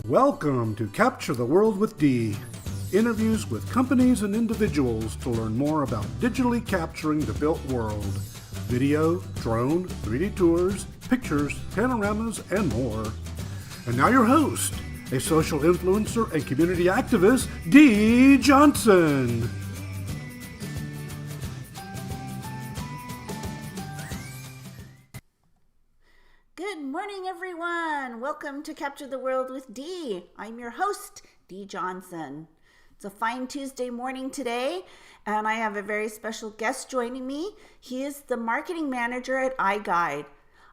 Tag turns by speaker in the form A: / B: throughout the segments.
A: Welcome to Capture the World with D. Interviews with companies and individuals to learn more about digitally capturing the built world. Video, drone, 3D tours, pictures, panoramas, and more. And now your host, a social influencer and community activist, D. Johnson.
B: Good morning, everyone. Welcome to Capture the World with D. I'm your host, D. Johnson. It's a fine Tuesday morning today, and I have a very special guest joining me. He is the marketing manager at iGUIDE.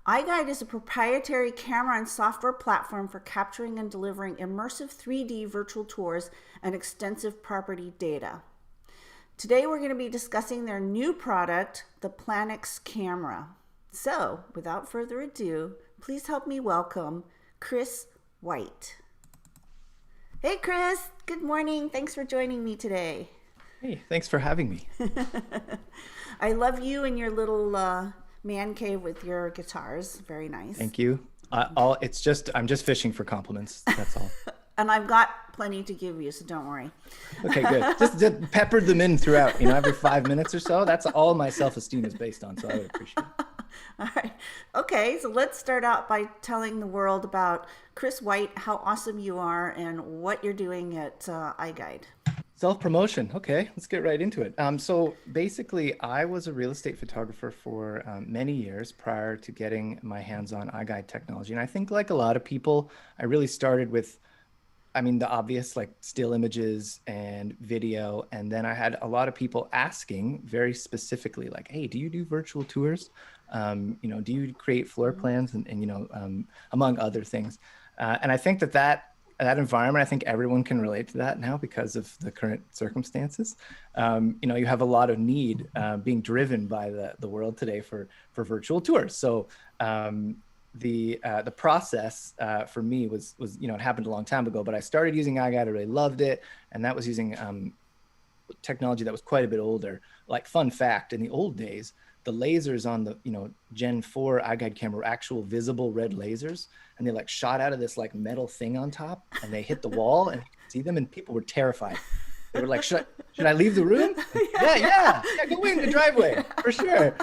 B: iGUIDE is a proprietary camera and software platform for capturing and delivering immersive 3D virtual tours and extensive property data. Today, we're going to be discussing their new product, the PLANIX camera. So, without further ado, please help me welcome Chris White. Hey, Chris. Good morning. Thanks for joining me today.
C: Hey, thanks for having me.
B: I love you and your little man cave with your guitars. Very nice.
C: Thank you. I'm just fishing for compliments. That's all.
B: And I've got plenty to give you, so don't worry.
C: Okay, good. Just peppered them in throughout, every 5 minutes or so. That's all my self-esteem is based on, so I would appreciate it.
B: All right. Okay, so let's start out by telling the world about Chris White, how awesome you are, and what you're doing at iGUIDE.
C: Self-promotion. Okay, let's get right into it. So basically, I was a real estate photographer for many years prior to getting my hands on iGUIDE technology. And I think like a lot of people, I really started with the obvious, like still images and video. And then I had a lot of people asking very specifically, like, hey, do you do virtual tours? Do you create floor plans and among other things? And I think that environment, I think everyone can relate to that now because of the current circumstances. You have a lot of need being driven by the world today for virtual tours. So the process for me was it happened a long time ago, but I started using iGUIDE. I really loved it, and that was using technology that was quite a bit older. Like, fun fact, in the old days, the lasers on the Gen 4 iGUIDE camera were actual visible red lasers, and they like shot out of this like metal thing on top, and they hit the wall, and you could see them, and people were terrified. They were like, should I leave the room? Yeah, go in the driveway for sure.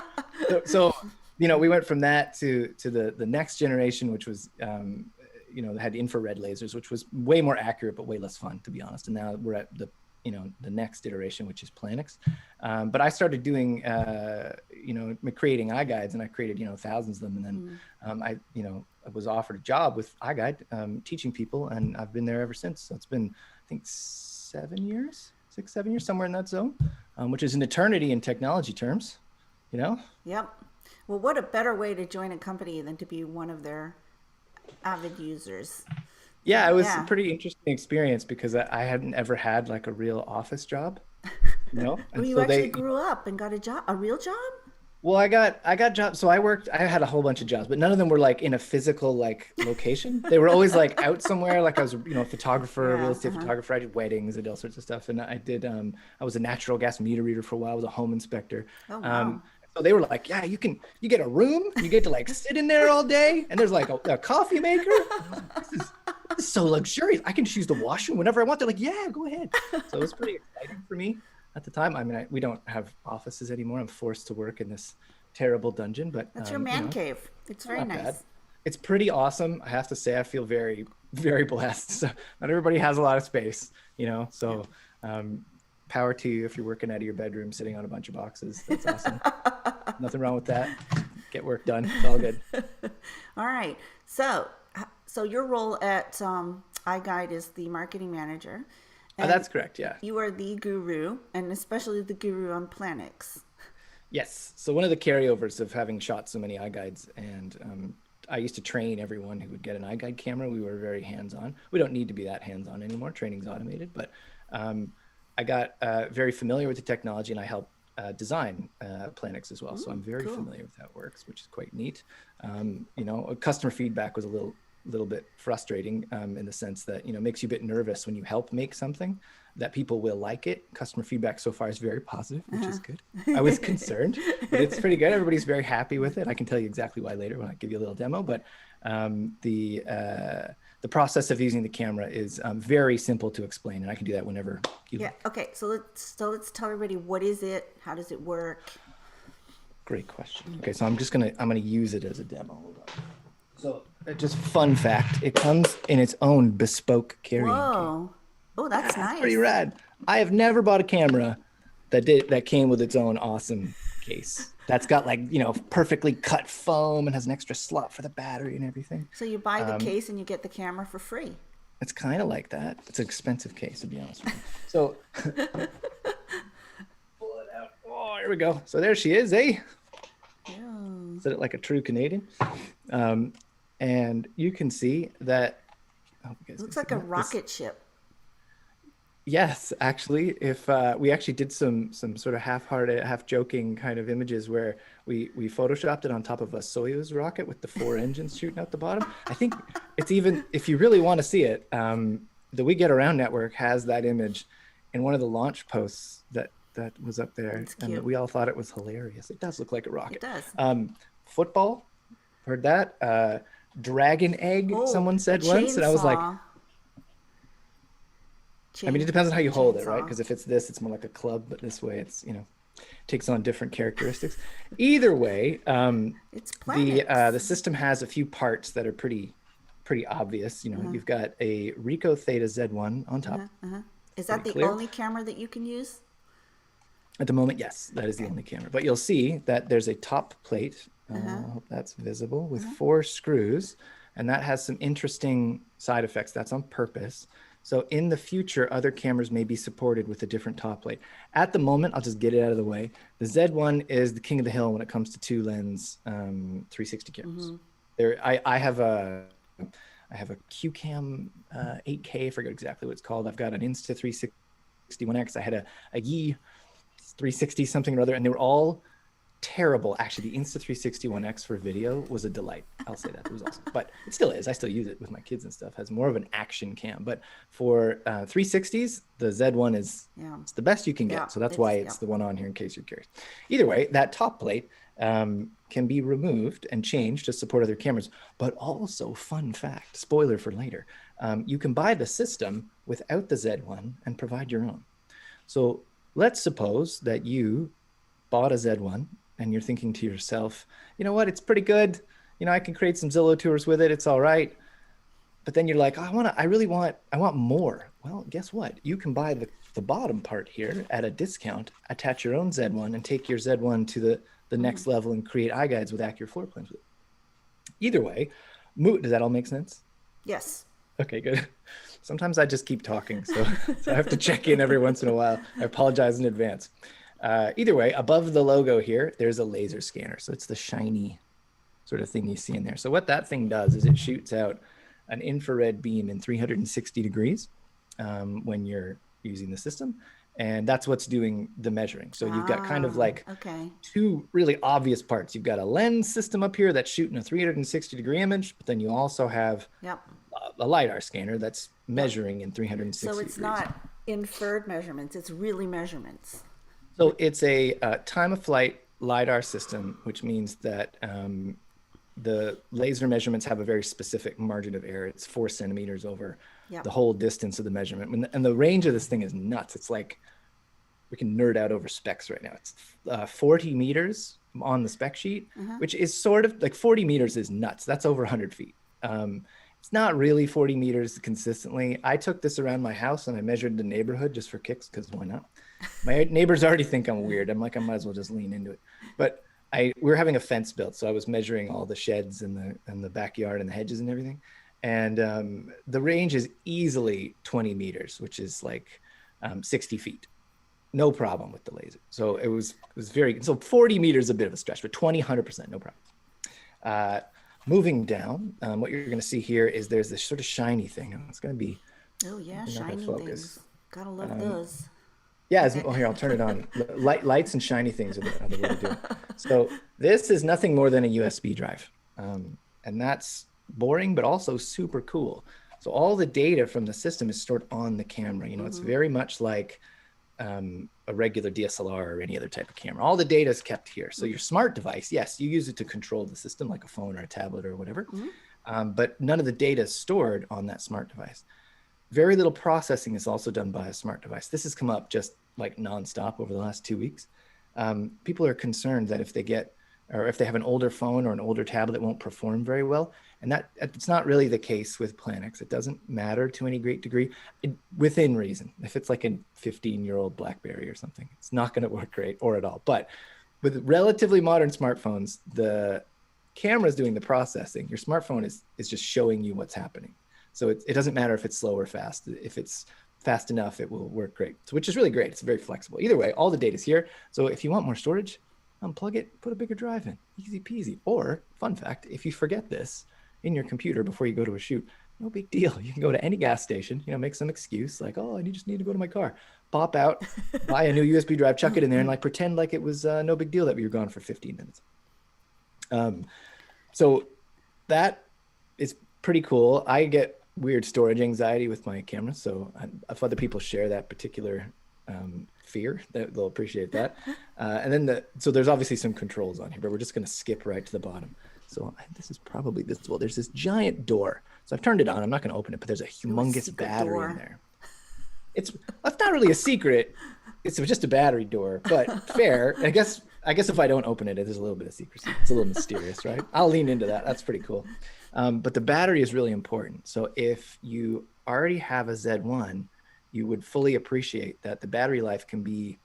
C: So we went from that to the next generation, which was, had infrared lasers, which was way more accurate, but way less fun, to be honest. And now we're at the next iteration, which is PLANIX. But I started doing, creating iGUIDEs, and I created, thousands of them. And then I was offered a job with iGUIDE teaching people, and I've been there ever since. So it's been, I think, 6, 7 years, somewhere in that zone, which is an eternity in technology terms,
B: Yep. Well, what a better way to join a company than to be one of their avid users.
C: Yeah, it was a pretty interesting experience because I hadn't ever had like a real office job,
B: Well, you actually grew up and got a real job?
C: Well, I got jobs. So I had a whole bunch of jobs, but none of them were like in a physical like location. They were always like out somewhere. Like I was, a photographer, real estate photographer. I did weddings, I did all sorts of stuff. And I did, I was a natural gas meter reader for a while. I was a home inspector.
B: Oh, wow.
C: So they were like, yeah, you get a room, you get to like sit in there all day, and there's like a coffee maker. This is so luxurious. I can choose the washroom whenever I want. They're like, yeah, go ahead. So it was pretty exciting for me at the time. We don't have offices anymore. I'm forced to work in this terrible dungeon, but
B: that's your man cave. It's very nice.
C: Bad. It's pretty awesome. I have to say, I feel very, very blessed. So not everybody has a lot of space, so, power to you if you're working out of your bedroom, sitting on a bunch of boxes. That's awesome. Nothing wrong with that. Get work done. It's all good.
B: All right. So your role at iGUIDE is the marketing manager.
C: That's correct. Yeah.
B: You are the guru, and especially the guru on PLANIX.
C: Yes. So one of the carryovers of having shot so many iGUIDEs, and I used to train everyone who would get an iGUIDE camera. We were very hands-on. We don't need to be that hands-on anymore. Training's automated, but I got very familiar with the technology, and I helped design PLANIX as well. So I'm very familiar with how it works, which is quite neat. Customer feedback was a little bit frustrating in the sense that, it makes you a bit nervous when you help make something that people will like it. Customer feedback so far is very positive, which is good. I was concerned, but it's pretty good. Everybody's very happy with it. I can tell you exactly why later when I give you a little demo, but the the process of using the camera is very simple to explain, and I can do that whenever you
B: Yeah.
C: like.
B: Okay. So let's tell everybody, what is it? How does it work?
C: Great question. Okay, so I'm gonna use it as a demo. Hold on. So just fun fact, it comes in its own bespoke carrying case.
B: Whoa. Oh, that's nice.
C: Pretty rad. I have never bought a camera that came with its own awesome case. That's got like, perfectly cut foam and has an extra slot for the battery and everything.
B: So you buy the case and you get the camera for free.
C: It's kind of like that. It's an expensive case, to be honest with you. So pull it out. Oh, here we go. So there she is, eh?
B: Yeah.
C: Set it like a true Canadian. And you can see that.
B: It looks like a rocket ship.
C: Yes, actually, if we actually did some sort of half-hearted, half-joking kind of images where we photoshopped it on top of a Soyuz rocket with the 4 engines shooting out the bottom. I think it's even, if you really want to see it, the We Get Around Network has that image in one of the launch posts that was up there, and we all thought it was hilarious. It does look like a rocket.
B: It does.
C: Football, heard that? Dragon egg, someone said once, and I was like, I mean, it depends on how you hold it, right? Because if it's this, it's more like a club, but this way it's, takes on different characteristics. Either way,
B: it's
C: the system has a few parts that are pretty obvious. You've got a Ricoh Theta Z1 on top.
B: Is that the only camera that you can use?
C: At the moment, yes, that is the only camera. But you'll see that there's a top plate. I hope that's visible, with 4 screws, and that has some interesting side effects. That's on purpose. So in the future, other cameras may be supported with a different top plate. At the moment, I'll just get it out of the way. The Z1 is the king of the hill when it comes to 2-lens 360 cameras. I have a QCam 8K, I forget exactly what it's called. I've got an Insta360 I had a Yi 360 something or other, and they were all terrible. Actually, the Insta360 for video was a delight. I'll say that. It was awesome. But it still is. I still use it with my kids and stuff. It has more of an action cam. But for 360s, the Z1 is it's the best you can get. So that's why it's the one on here in case you're curious. Either way, that top plate can be removed and changed to support other cameras. But also, fun fact, spoiler for later, you can buy the system without the Z1 and provide your own. So let's suppose that you bought a Z1 and you're thinking to yourself, you know what, it's pretty good. I can create some Zillow tours with it. It's all right. But then you're like, I want more. Well, guess what? You can buy the bottom part here at a discount, attach your own Z1 and take your Z1 to the next level and create iGUIDEs with accurate floor plans with it. Either way, does that all make sense?
B: Yes.
C: Okay, good. Sometimes I just keep talking, so I have to check in every once in a while. I apologize in advance. Either way, above the logo here, there's a laser scanner. So it's the shiny sort of thing you see in there. So what that thing does is it shoots out an infrared beam in 360 degrees when you're using the system. And that's what's doing the measuring. So you've got kind of like 2 really obvious parts. You've got a lens system up here that's shooting a 360 degree image, but then you also have a LiDAR scanner that's measuring in 360 degrees.
B: So it's not inferred measurements, it's really measurements.
C: So it's a time of flight LiDAR system, which means that the laser measurements have a very specific margin of error. It's 4 centimeters over the whole distance of the measurement. And the range of this thing is nuts. It's like, we can nerd out over specs right now. It's 40 meters on the spec sheet, which is sort of like 40 meters is nuts. That's over 100 feet. It's not really 40 meters consistently. I took this around my house and I measured the neighborhood just for kicks, because why not? My neighbors already think I'm weird. I'm like, I might as well just lean into it. But we were having a fence built, so I was measuring all the sheds and the backyard and the hedges and everything. And the range is easily 20 meters, which is like 60 feet. No problem with the laser. So it was very, so 40 meters is a bit of a stretch, but 20, 100%, no problem. Moving down, what you're going to see here is there's this sort of shiny thing. It's going to be
B: shiny things. Gotta love those.
C: Yeah, here, I'll turn it on. Lights and shiny things are the way to do it. So this is nothing more than a USB drive. And that's boring, but also super cool. So all the data from the system is stored on the camera. It's very much like a regular DSLR or any other type of camera. All the data is kept here. So your smart device, yes, you use it to control the system like a phone or a tablet or whatever. but none of the data is stored on that smart device. Very little processing is also done by a smart device. This has come up just like nonstop over the last 2 weeks. People are concerned that if they have an older phone or an older tablet, it won't perform very well. And it's not really the case with PLANIX. It doesn't matter to any great degree, within reason. If it's like a 15-year-old BlackBerry or something, it's not going to work great or at all. But with relatively modern smartphones, the camera's doing the processing. Your smartphone is just showing you what's happening. So it doesn't matter if it's slow or fast. If it's fast enough, it will work great. So, which is really great. It's very flexible. Either way, all the data's here. So if you want more storage, unplug it, put a bigger drive in, easy peasy. Or, fun fact, if you forget this in your computer before you go to a shoot, no big deal. You can go to any gas station, make some excuse like, oh, I just need to go to my car. Pop out, buy a new USB drive, chuck it in there, and pretend like it was no big deal that we were gone for 15 minutes. So that is pretty cool. I get weird storage anxiety with my camera, so if other people share that particular fear, they'll appreciate that. And then so there's obviously some controls on here, but we're just going to skip right to the bottom. So this is probably this. Well, there's this giant door. So I've turned it on. I'm not going to open it, but there's a humongous battery in there. That's not really a secret. It's just a battery door, but fair. I guess if I don't open it, there's a little bit of secrecy. It's a little mysterious, right? I'll lean into that. That's pretty cool. But the battery is really important. So if you already have a Z1, you would fully appreciate that the battery life can be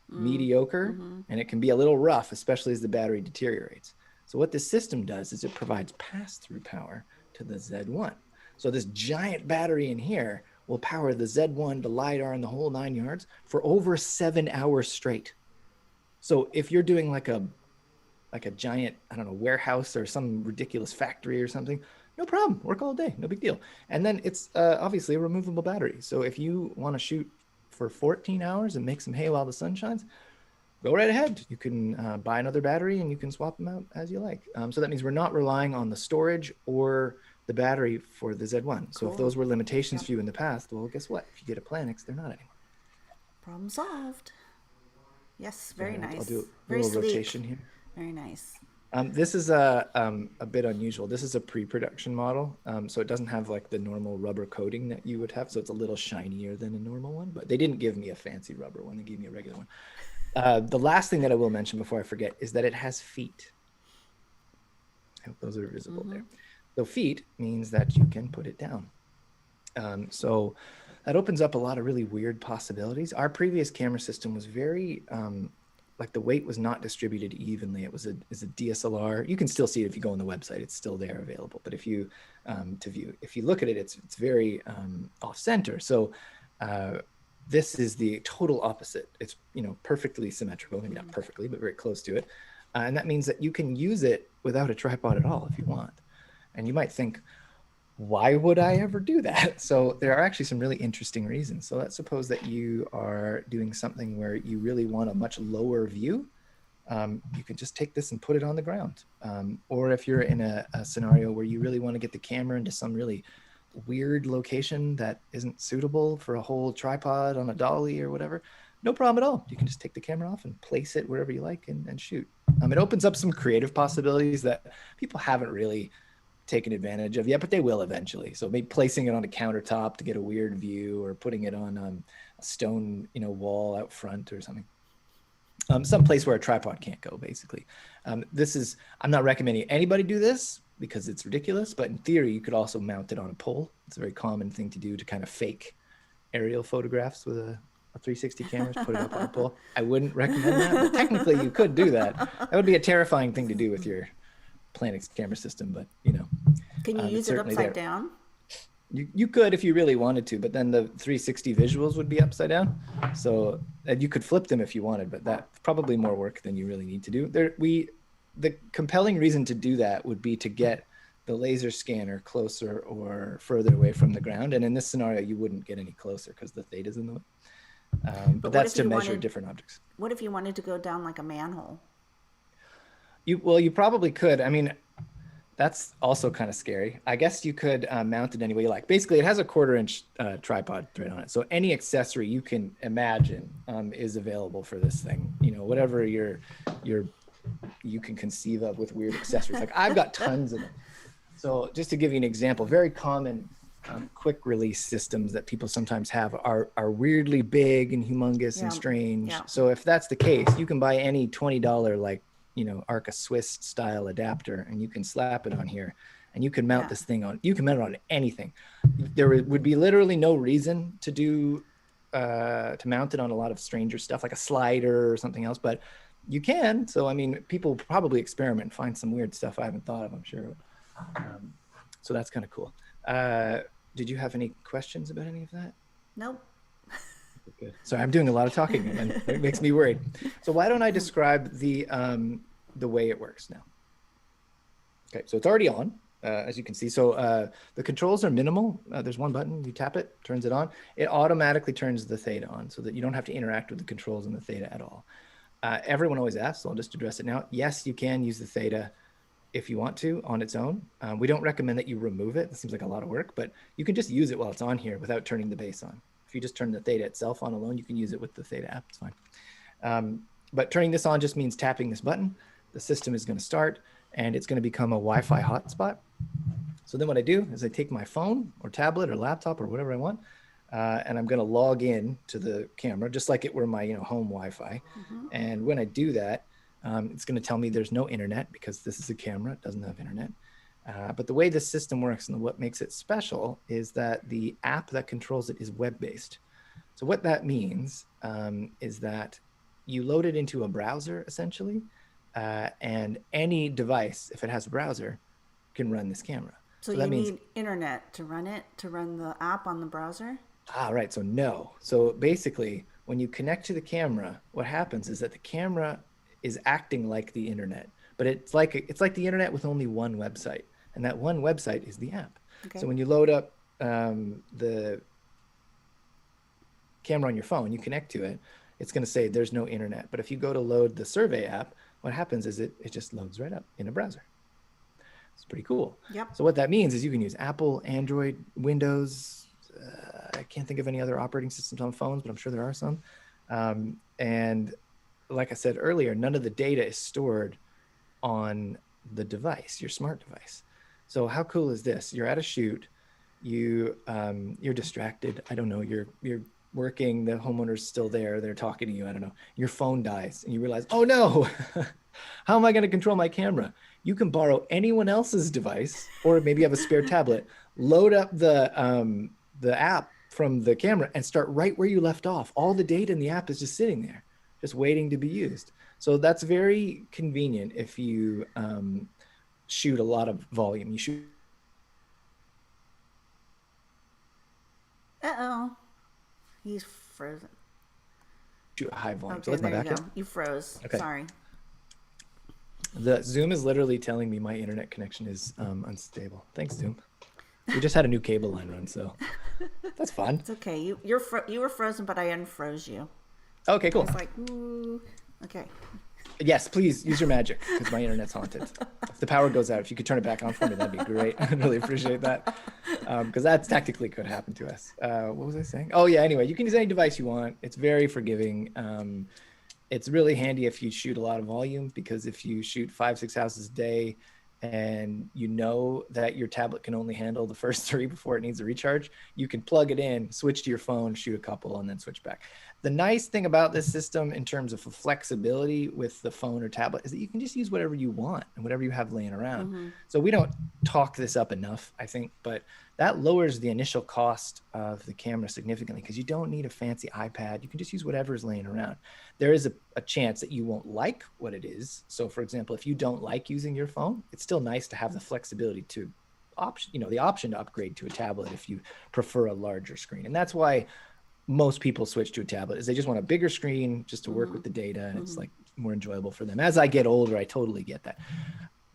C: mediocre and it can be a little rough, especially as the battery deteriorates. So what this system does is it provides pass-through power to the Z1. So this giant battery in here will power the Z1, the LiDAR, and the whole 9 yards for over 7 hours straight. So if you're doing like a giant, warehouse or some ridiculous factory or something, no problem, work all day, no big deal. And then it's obviously a removable battery. So if you want to shoot for 14 hours and make some hay while the sun shines, go right ahead. You can buy another battery and you can swap them out as you like. So that means we're not relying on the storage or the battery for the Z1. So if those were limitations for you in the past, well, guess what? If you get a PLANIX, they're not anymore.
B: Problem solved. Yes, very nice.
C: I'll do a
B: very
C: little
B: sleek.
C: rotation here.
B: Very nice.
C: This is a bit unusual. This is a pre-production model, so it doesn't have like the normal rubber coating that you would have. So it's a little shinier than a normal one, but they didn't give me a fancy rubber one. They gave me a regular one. The last thing that I will mention before I forget is that it has feet. I hope those are visible there. So feet means that you can put it down. So that opens up a lot of really weird possibilities. Our previous camera system was very, like the weight was not distributed evenly. It was a DSLR. You can still see it if you go on the website. It's still there available. But if you if you look at it, it's very off center. So this is the total opposite. It's perfectly symmetrical, maybe not perfectly, but very close to it. And that means that you can use it without a tripod at all if you want. And you might think, why would I ever do that? So there are actually some really interesting reasons. So let's suppose that you are doing something where you really want a much lower view. You can just take this and put it on the ground. Or if you're in a scenario where you really want to get the camera into some really weird location that isn't suitable for a whole tripod on a dolly or whatever, no problem at all. You can just take the camera off and place it wherever you like and shoot. It opens up some creative possibilities that people haven't really taken advantage of yet, but they will eventually. So maybe placing it on a countertop to get a weird view, or putting it on a stone, wall out front or something. Some place where a tripod can't go, basically. I'm not recommending anybody do this because it's ridiculous, but in theory, you could also mount it on a pole. It's a very common thing to do to kind of fake aerial photographs with a 360 camera, put it up on a pole. I wouldn't recommend that, but technically you could do that. That would be a terrifying thing to do with your PLANIX camera system, but
B: Can you use it upside down?
C: You could if you really wanted to, but then the 360 visuals would be upside down. So you could flip them if you wanted, but that's probably more work than you really need to do. The compelling reason to do that would be to get the laser scanner closer or further away from the ground. And in this scenario, you wouldn't get any closer because the theta's in the way. But that's to measure different objects.
B: What if you wanted to go down like a manhole?
C: You probably could. That's also kind of scary. I guess you could mount it any way you like. Basically, it has a 1/4-inch tripod thread on it. So any accessory you can imagine is available for this thing. Whatever you can conceive of with weird accessories. Like I've got tons of them. So just to give you an example, very common quick release systems that people sometimes have are weirdly big and humongous and strange.
B: Yeah.
C: So if that's the case, you can buy any $20 like, Arca Swiss style adapter, and you can slap it on here, and you can mount this thing on. You can mount it on anything. There would be literally no reason to mount it on a lot of stranger stuff like a slider or something else, but you can. So I mean, people probably experiment and find some weird stuff I haven't thought of, I'm sure. So that's kind of cool. Did you have any questions about any of that?
B: Nope.
C: Good. Sorry, I'm doing a lot of talking and it makes me worried. So why don't I describe the way it works now? Okay, so it's already on, as you can see. So the controls are minimal. There's one button, you tap it, turns it on. It automatically turns the theta on so that you don't have to interact with the controls in the theta at all. Everyone always asks, so I'll just address it now. Yes, you can use the theta if you want to on its own. We don't recommend that you remove it. It seems like a lot of work, but you can just use it while it's on here without turning the base on. If you just turn the theta itself on alone, you can use it with the theta app, it's fine. But turning this on just means tapping this button. The system is going to start and it's going to become a Wi-Fi hotspot. So then what I do is I take my phone or tablet or laptop or whatever I want, and I'm going to log in to the camera just like it were my home Wi-Fi. And when I do that, it's going to tell me there's no internet because this is a camera, it doesn't have internet. But the way this system works and what makes it special is that the app that controls it is web-based. So what that means is that you load it into a browser essentially, and any device, if it has a browser, can run this camera.
B: So you need internet to run it, to run the app on the browser?
C: Right. So no. So basically, when you connect to the camera, what happens is that the camera is acting like the internet, but it's like the internet with only one website, and that one website is the app. Okay. So when you load up the camera on your phone, you connect to it, it's going to say there's no internet. But if you go to load the survey app, what happens is it just loads right up in a browser. It's pretty cool.
B: Yep.
C: So what that means is you can use Apple, Android, Windows. I can't think of any other operating systems on phones, but I'm sure there are some. And like I said earlier, none of the data is stored on the device, your smart device. So how cool is this? You're at a shoot, you're distracted. I don't know, you're working, the homeowner's still there, they're talking to you, I don't know. Your phone dies and you realize, oh no, how am I going to control my camera? You can borrow anyone else's device, or maybe you have a spare tablet, load up the app from the camera and start right where you left off. All the data in the app is just sitting there, just waiting to be used. So that's very convenient if you shoot a lot of volume. You shoot.
B: Uh-oh. He's frozen.
C: Shoot high volume.
B: Okay,
C: So that's my backup.
B: You froze.
C: Okay.
B: Sorry.
C: The Zoom is literally telling me my internet connection is unstable. Thanks, Zoom. We just had a new cable line run, so that's fun.
B: It's okay. You were frozen, but I unfroze you.
C: Okay, cool.
B: It's like, ooh. Okay.
C: Yes, please use your magic because my internet's haunted. If the power goes out, if you could turn it back on for me, that'd be great. I'd really appreciate that because that tactically could happen to us. What was I saying? Oh yeah. Anyway, you can use any device you want. It's very forgiving. It's really handy if you shoot a lot of volume, because if you shoot 5-6 houses a day and you know that your tablet can only handle the first 3 before it needs a recharge, you can plug it in, switch to your phone, shoot a couple, and then switch back. The nice thing about this system in terms of flexibility with the phone or tablet is that you can just use whatever you want and whatever you have laying around. Mm-hmm. So we don't talk this up enough, I think, but that lowers the initial cost of the camera significantly because you don't need a fancy iPad. You can just use whatever is laying around. There is a chance that you won't like what it is. So for example, if you don't like using your phone, it's still nice to have the flexibility to the option to upgrade to a tablet if you prefer a larger screen. And that's why most people switch to a tablet, is they just want a bigger screen just to work with the data, and it's like more enjoyable for them. As I get older, I totally get that.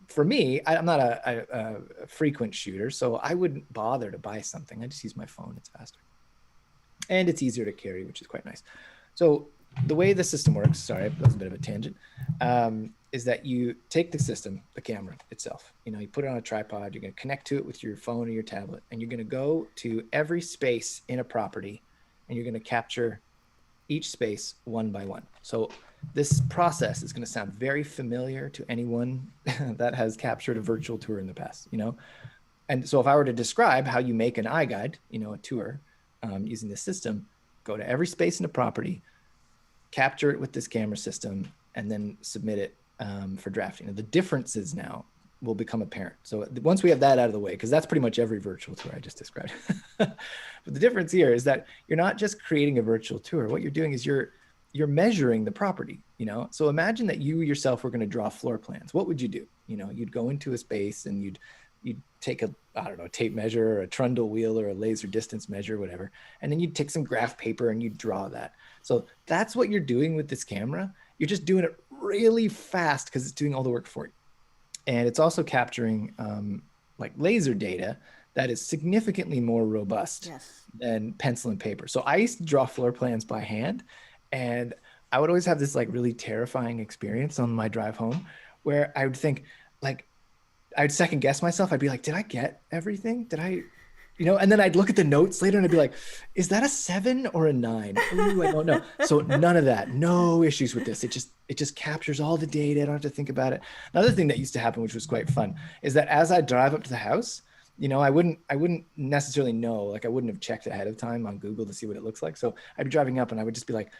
C: For me, I'm not a frequent shooter, so I wouldn't bother to buy something. I just use my phone. It's faster. And it's easier to carry, which is quite nice. So the way the system works, sorry, that was a bit of a tangent, is that you take the system, the camera itself, you put it on a tripod, you're going to connect to it with your phone or your tablet, and you're going to go to every space in a property, and you're going to capture each space one by one. So this process is going to sound very familiar to anyone that has captured a virtual tour in the past, And so if I were to describe how you make an iGUIDE, a tour using this system, go to every space in the property, capture it with this camera system, and then submit it for drafting. And the differences now will become apparent. So once we have that out of the way, because that's pretty much every virtual tour I just described. But the difference here is that you're not just creating a virtual tour. What you're doing is you're measuring the property, So imagine that you yourself were going to draw floor plans. What would you do? You'd go into a space and you'd take a tape measure or a trundle wheel or a laser distance measure, whatever. And then you'd take some graph paper and you'd draw that. So that's what you're doing with this camera. You're just doing it really fast because it's doing all the work for you. And it's also capturing like laser data that is significantly more robust than pencil and paper. So I used to draw floor plans by hand, and I would always have this like really terrifying experience on my drive home where I would think like, I'd second guess myself. I'd be like, did I get everything? Did I, and then I'd look at the notes later and I'd be like, is that a 7 or a 9? Ooh, I don't know. So none of that, no issues with this. It just captures all the data. I don't have to think about it. Another thing that used to happen, which was quite fun, is that as I drive up to the house, I wouldn't necessarily know, like I wouldn't have checked ahead of time on Google to see what it looks like. So I'd be driving up and I would just be like,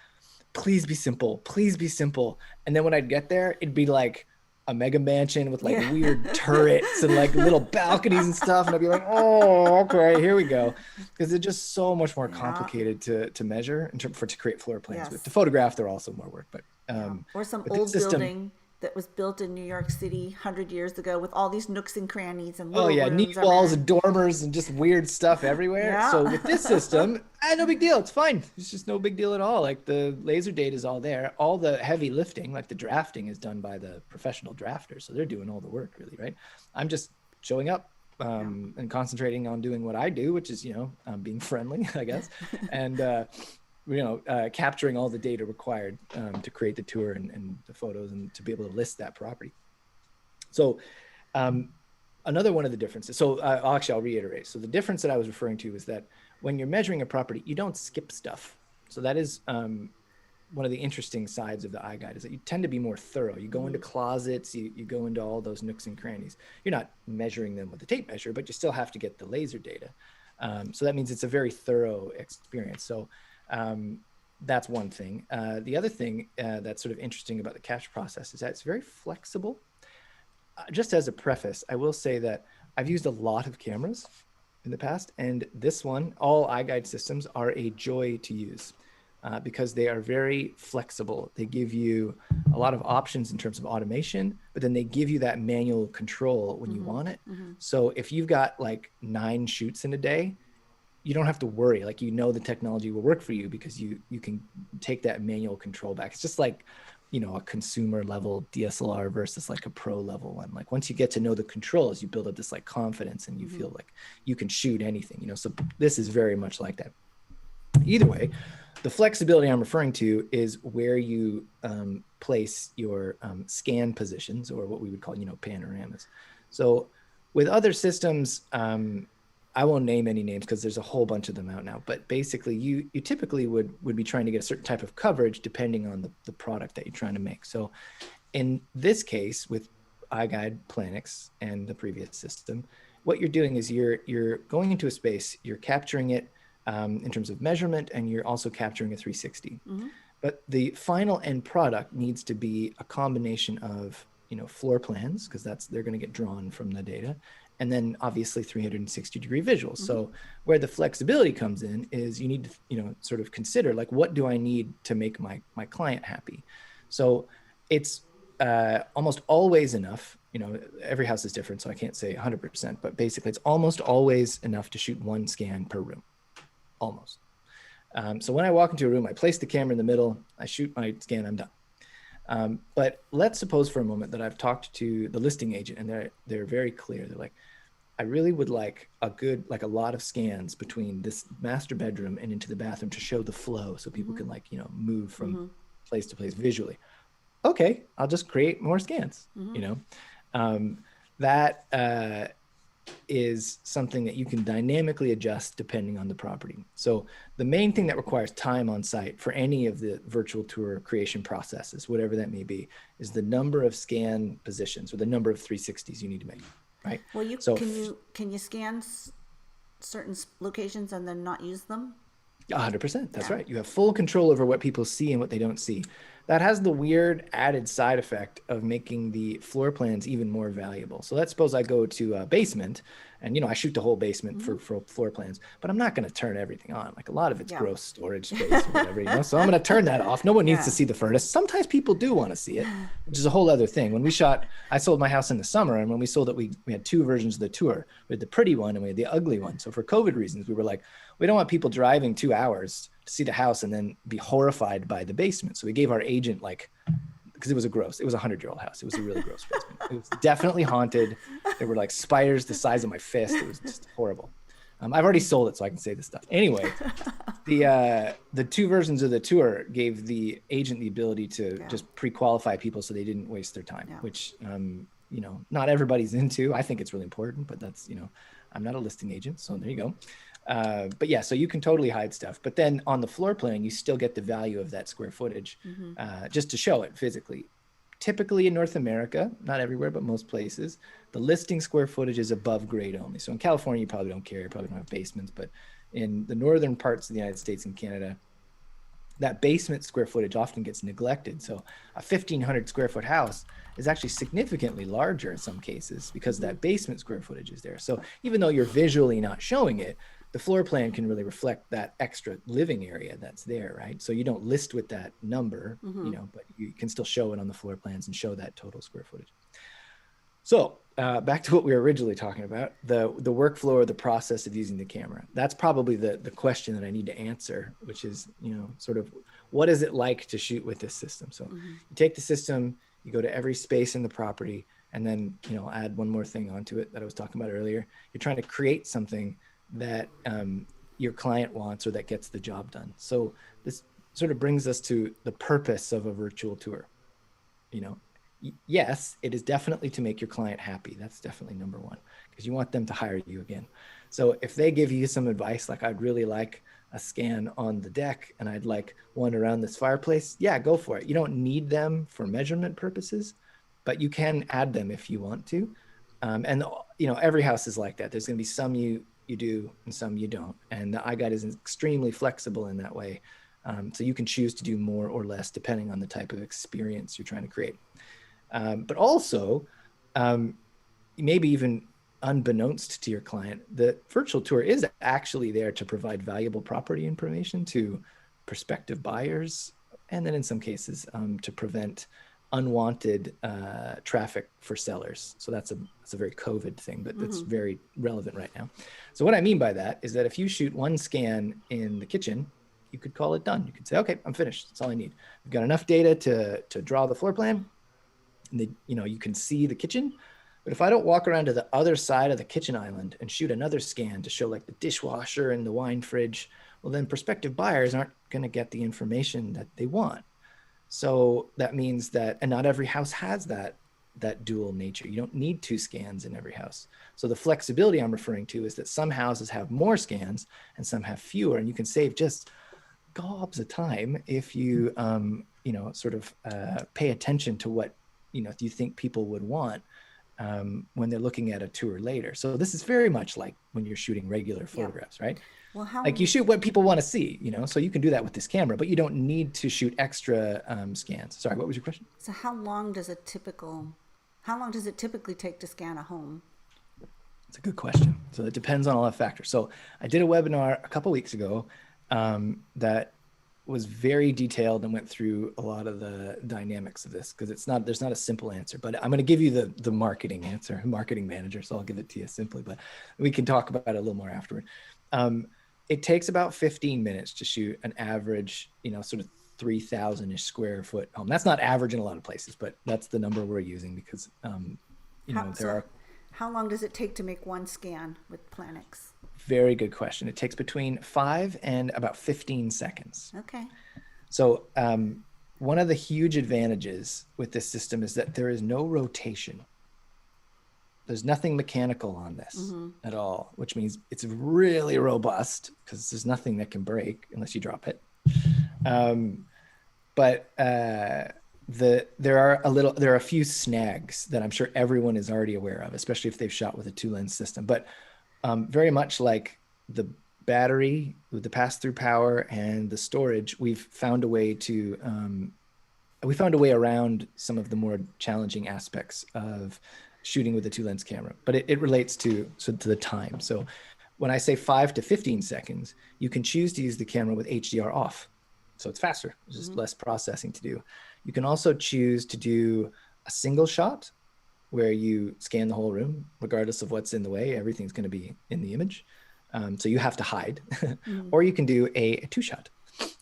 C: please be simple, please be simple. And then when I'd get there, it'd be like a mega mansion with like weird turrets and like little balconies and stuff. And I'd be like, oh, okay, here we go. Because it's just so much more complicated to measure to create floor plans with. To photograph, they're also more work. But
B: or some old building that was built in New York City 100 years ago with all these nooks and crannies and little rooms
C: neat walls and dormers and just weird stuff everywhere. So with this system, no big deal. It's fine. It's just no big deal at all. Like the laser data is all there. All the heavy lifting, like the drafting, is done by the professional drafters. So they're doing all the work, really, right? I'm just showing up and concentrating on doing what I do, which is, being friendly, I guess, and capturing all the data required to create the tour and the photos and to be able to list that property. So another one of the differences, I'll reiterate. So the difference that I was referring to is that when you're measuring a property, you don't skip stuff. So that is one of the interesting sides of the iGUIDE, is that you tend to be more thorough. You go into closets, you go into all those nooks and crannies. You're not measuring them with a tape measure, but you still have to get the laser data. So that means it's a very thorough experience. So that's one thing. The other thing that's sort of interesting about the capture process is that it's very flexible. Just as a preface, I will say that I've used a lot of cameras in the past, and this one, all iGUIDE systems are a joy to use because they are very flexible. They give you a lot of options in terms of automation, but then they give you that manual control when you want it. So if you've got like 9 shoots in a day, you don't have to worry. Like, the technology will work for you because you can take that manual control back. It's just like, a consumer level DSLR versus like a pro level one. Like once you get to know the controls, you build up this like confidence and you feel like you can shoot anything, so this is very much like that. Either way, the flexibility I'm referring to is where you place your scan positions, or what we would call, panoramas. So with other systems, I won't name any names because there's a whole bunch of them out now, but basically you typically would be trying to get a certain type of coverage depending on the product that you're trying to make. So in this case with iGUIDE, PLANIX, and the previous system, what you're doing is you're going into a space, you're capturing it in terms of measurement, and you're also capturing a 360. But the final end product needs to be a combination of, floor plans, because they're going to get drawn from the data, and then obviously 360-degree visuals. So where the flexibility comes in is you need to, sort of consider, like, what do I need to make my client happy? So it's almost always enough, every house is different, so I can't say 100%, but basically it's almost always enough to shoot 1 scan per room, almost. So when I walk into a room, I place the camera in the middle, I shoot my scan, I'm done. But let's suppose for a moment that I've talked to the listing agent and they're very clear. They're like, I really would like a lot of scans between this master bedroom and into the bathroom to show the flow so people can move from place to place visually. Okay, I'll just create more scans, that is something that you can dynamically adjust depending on the property. So the main thing that requires time on site for any of the virtual tour creation processes, whatever that may be, is the number of scan positions or the number of 360s you need to make, right?
B: Well,
C: So
B: can you scan certain locations and then not use them?
C: 100%. That's
B: Yeah.
C: right. You have full control over what people see and what they don't see. That has the weird added side effect of making the floor plans even more valuable. So let's suppose I go to a basement and, I shoot the whole basement for floor plans, but I'm not going to turn everything on. Like a lot of it's
B: Yeah.
C: gross storage space or whatever, so I'm going to turn that off. No one needs to
B: Yeah.
C: see the furnace. Sometimes people do want to see it, which is a whole other thing. When we shot, I sold my house in the summer, and when we sold it, we had two versions of the tour. We had the pretty one and we had the ugly one. So for COVID reasons, we were like, we don't want people driving 2 hours to see the house and then be horrified by the basement. So we gave our agent because it was a 100-year-old house. It was a really gross basement. It was definitely haunted. There were like spiders the size of my fist. It was just horrible. I've already sold it, so I can say this stuff. Anyway, the two versions of the tour gave the agent the ability to just pre-qualify people so they didn't waste their time, which, not everybody's into. I think it's really important, but that's, I'm not a listing agent, so there you go. But yeah, so you can totally hide stuff, but then on the floor plan, you still get the value of that square footage, just to show it physically. Typically in North America, not everywhere, but most places, the listing square footage is above grade only. So in California, you probably don't care, you probably don't have basements, but in the northern parts of the United States and Canada, that basement square footage often gets neglected. So a 1,500 square foot house is actually significantly larger in some cases because that basement square footage is there. So even though you're visually not showing it, the floor plan can really reflect that extra living area that's there, right? So you don't list with that number, but you can still show it on the floor plans and show that total square footage. So back to what we were originally talking about, the workflow or the process of using the camera. That's probably the question that I need to answer, which is, sort of what is it like to shoot with this system? So you take the system, you go to every space in the property, and then, add one more thing onto it that I was talking about earlier. You're trying to create something that your client wants or that gets the job done. So this sort of brings us to the purpose of a virtual tour. Yes, it is definitely to make your client happy. That's definitely number one, because you want them to hire you again. So if they give you some advice, like I'd really like a scan on the deck and I'd like one around this fireplace, yeah, go for it. You don't need them for measurement purposes, but you can add them if you want to. And every house is like that. There's going to be some you do and some you don't. And the iGUIDE is extremely flexible in that way. So you can choose to do more or less depending on the type of experience you're trying to create. But also, maybe even unbeknownst to your client, the virtual tour is actually there to provide valuable property information to prospective buyers, and then in some cases to prevent unwanted traffic for sellers. So that's a very COVID thing, but that's very relevant right now. So what I mean by that is that if you shoot one scan in the kitchen, you could call it done. You could say, okay, I'm finished. That's all I need. We've got enough data to draw the floor plan. And you can see the kitchen. But if I don't walk around to the other side of the kitchen island and shoot another scan to show like the dishwasher and the wine fridge, well, then prospective buyers aren't going to get the information that they want. So that means that, and not every house has that dual nature. You don't need 2 scans in every house. So the flexibility I'm referring to is that some houses have more scans and some have fewer, and you can save just gobs of time if you, pay attention to what, you think people would want when they're looking at a tour later. So this is very much like when you're shooting regular photographs, right?
B: Well,
C: like you shoot what people want to see, so you can do that with this camera, but you don't need to shoot extra scans. Sorry, what was your question?
B: So how long does it typically take to scan a home?
C: It's a good question. So it depends on a lot of factors. So I did a webinar a couple weeks ago that was very detailed and went through a lot of the dynamics of this, because there's not a simple answer, but I'm going to give you the marketing answer, marketing manager. So I'll give it to you simply, but we can talk about it a little more afterward. It takes about 15 minutes to shoot an average, sort of 3,000-ish square foot home. That's not average in a lot of places, but that's the number we're using because,
B: How long does it take to make one scan with PLANIX?
C: Very good question. It takes between 5 and about 15 seconds.
B: Okay.
C: So one of the huge advantages with this system is that there is no rotation. There's nothing mechanical on this at all, which means it's really robust because there's nothing that can break unless you drop it. But there are a few snags that I'm sure everyone is already aware of, especially if they've shot with a 2-lens system. But very much like the battery with the pass-through power and the storage, we found a way around some of the more challenging aspects of shooting with a 2-lens camera. But it relates to the time. So when I say 5 to 15 seconds, you can choose to use the camera with HDR off. So it's faster, there's just less processing to do. You can also choose to do a single shot where you scan the whole room, regardless of what's in the way, everything's going to be in the image. So you have to hide. Or you can do a 2-shot.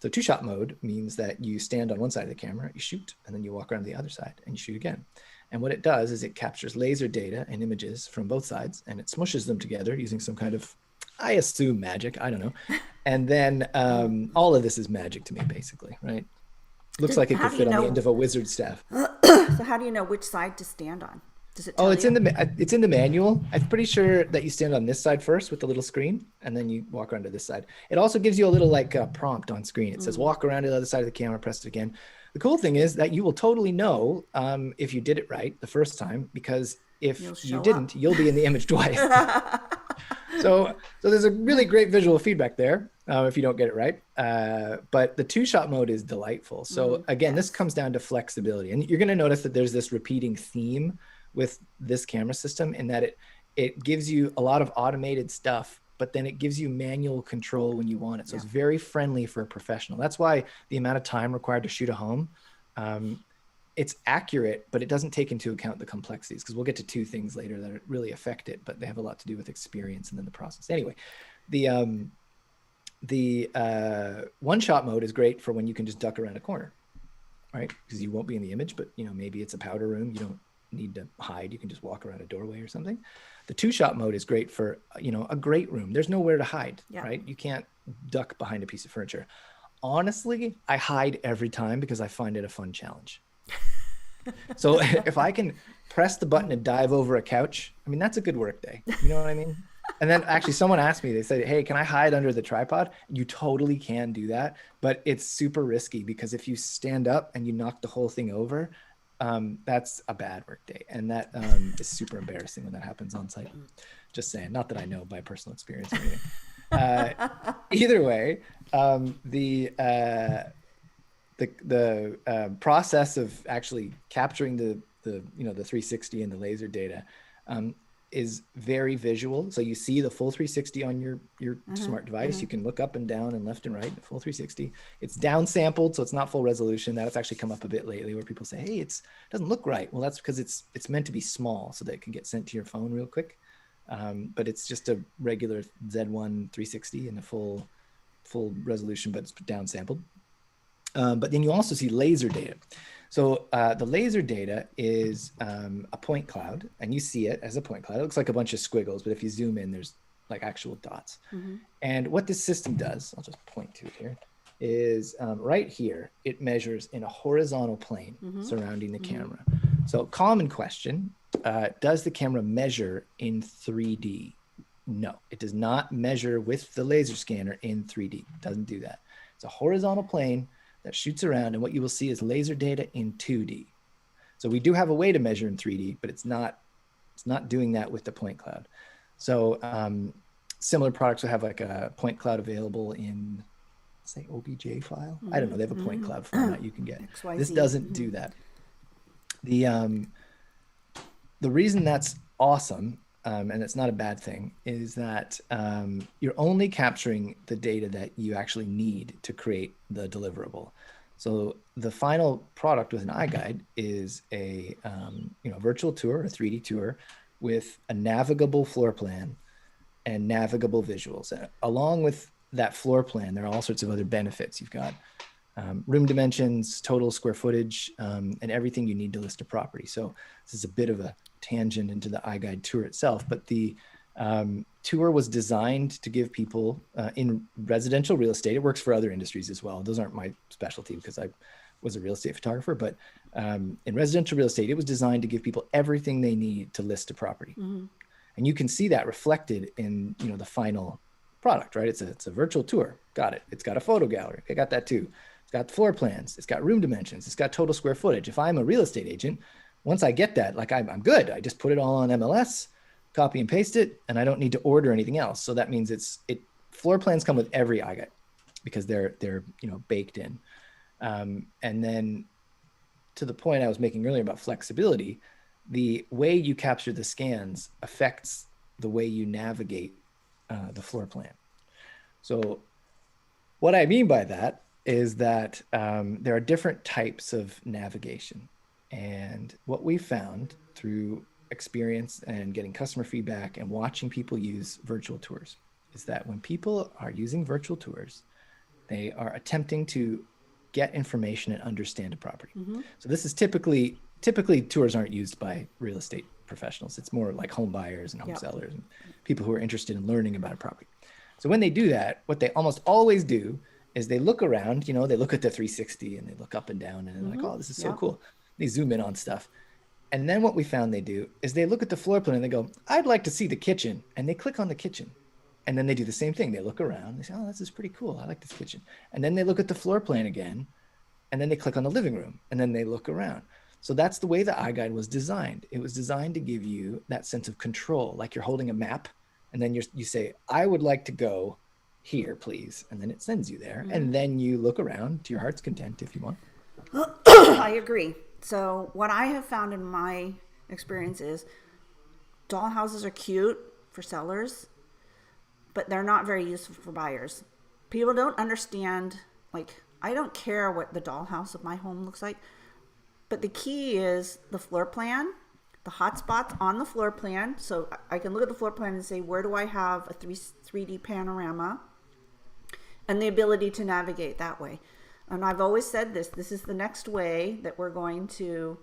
C: So 2-shot mode means that you stand on one side of the camera, you shoot, and then you walk around the other side and you shoot again. And what it does is it captures laser data and images from both sides, and it smushes them together using some kind of, I assume, magic, I don't know. And then all of this is magic to me, basically, right? Looks like it could fit on the end of a wizard's staff.
B: So how do you know which side to stand on? Does it tell you?
C: It's in the manual. I'm pretty sure that you stand on this side first with the little screen, and then you walk around to this side. It also gives you a little prompt on screen. It says walk around to the other side of the camera, press it again. The cool thing is that you will totally know if you did it right the first time, because if you didn't, you'll be in the image twice. So there's a really great visual feedback there if you don't get it right. But the 2-shot mode is delightful. So again, this comes down to flexibility. And you're going to notice that there's this repeating theme with this camera system in that it gives you a lot of automated stuff, but then it gives you manual control when you want it. So it's very friendly for a professional. That's why the amount of time required to shoot a home, it's accurate, but it doesn't take into account the complexities, because we'll get to 2 things later that really affect it, but they have a lot to do with experience and then the process. Anyway, the 1-shot mode is great for when you can just duck around a corner, right? Because you won't be in the image, but maybe it's a powder room. You don't need to hide. You can just walk around a doorway or something. The 2-shot mode is great for, a great room. There's nowhere to hide, right? You can't duck behind a piece of furniture. Honestly, I hide every time because I find it a fun challenge. So if I can press the button and dive over a couch, I mean, that's a good work day. You know what I mean? And then actually someone asked me, they said, hey, can I hide under the tripod? You totally can do that, but it's super risky because if you stand up and you knock the whole thing over, that's a bad work day. And that is super embarrassing when that happens on site. Just saying, not that I know by personal experience or anything. Either way, the process of actually capturing the 360 and the laser data is very visual. So you see the full 360 on your smart device. You can look up and down and left and right, full 360. It's down sampled, so it's not full resolution. That's actually come up a bit lately where people say, hey, it doesn't look right. Well, that's because it's meant to be small so that it can get sent to your phone real quick. But it's just a regular Z1 360 in the full resolution, but it's down sampled. But then you also see laser data. So the laser data is a point cloud, and you see it as a point cloud. It looks like a bunch of squiggles, but if you zoom in, there's like actual dots. And what this system does, I'll just point to it here, is right here, it measures in a horizontal plane surrounding the camera. So common question, does the camera measure in 3D? No, it does not measure with the laser scanner in 3D. It doesn't do that. It's a horizontal plane that shoots around, and what you will see is laser data in 2D. So we do have a way to measure in 3D, but it's not doing that with the point cloud. So similar products will have like a point cloud available in, say, OBJ file. I don't know. They have a point cloud format you can get. XYZ. This doesn't do that. The reason that's awesome, and it's not a bad thing, is that you're only capturing the data that you actually need to create the deliverable. So the final product with an iGUIDE is a virtual tour, a 3D tour with a navigable floor plan and navigable visuals. Along with that floor plan, there are all sorts of other benefits. You've got room dimensions, total square footage, and everything you need to list a property. So this is a bit of a tangent into the iGUIDE tour itself, but the tour was designed to give people in residential real estate. It works for other industries as well. Those aren't my specialty because I was a real estate photographer, but in residential real estate, it was designed to give people everything they need to list a property.
B: Mm-hmm.
C: And you can see that reflected in, the final product, right? It's a virtual tour. Got it. It's got a photo gallery. I got that too. It's got floor plans. It's got room dimensions. It's got total square footage. If I'm a real estate agent, once I get that, like I'm good. I just put it all on MLS, copy and paste it, and I don't need to order anything else. So that means floor plans come with every iGUIDE because they're baked in. And then to the point I was making earlier about flexibility, the way you capture the scans affects the way you navigate the floor plan. So what I mean by that is that there are different types of navigation. And what we found through experience and getting customer feedback and watching people use virtual tours is that when people are using virtual tours, they are attempting to get information and understand a property. Mm-hmm. So this is typically tours aren't used by real estate professionals. It's more like home buyers and home sellers and people who are interested in learning about a property. So when they do that, what they almost always do is they look around, they look at the 360 and they look up and down and they're like, oh, this is so cool. They zoom in on stuff. And then what we found they do is they look at the floor plan and they go, I'd like to see the kitchen. And they click on the kitchen. And then they do the same thing. They look around. They say, oh, this is pretty cool. I like this kitchen. And then they look at the floor plan again. And then they click on the living room. And then they look around. So that's the way the iGUIDE was designed. It was designed to give you that sense of control, like you're holding a map. And then you say, I would like to go here, please. And then it sends you there. Mm-hmm. And then you look around to your heart's content if you want.
B: I agree. So what I have found in my experience is dollhouses are cute for sellers, but they're not very useful for buyers. People don't understand, like, I don't care what the dollhouse of my home looks like, but the key is the floor plan, the hotspots on the floor plan. So I can look at the floor plan and say, where do I have a 3D panorama? And the ability to navigate that way. And I've always said this is the next way that we're going to,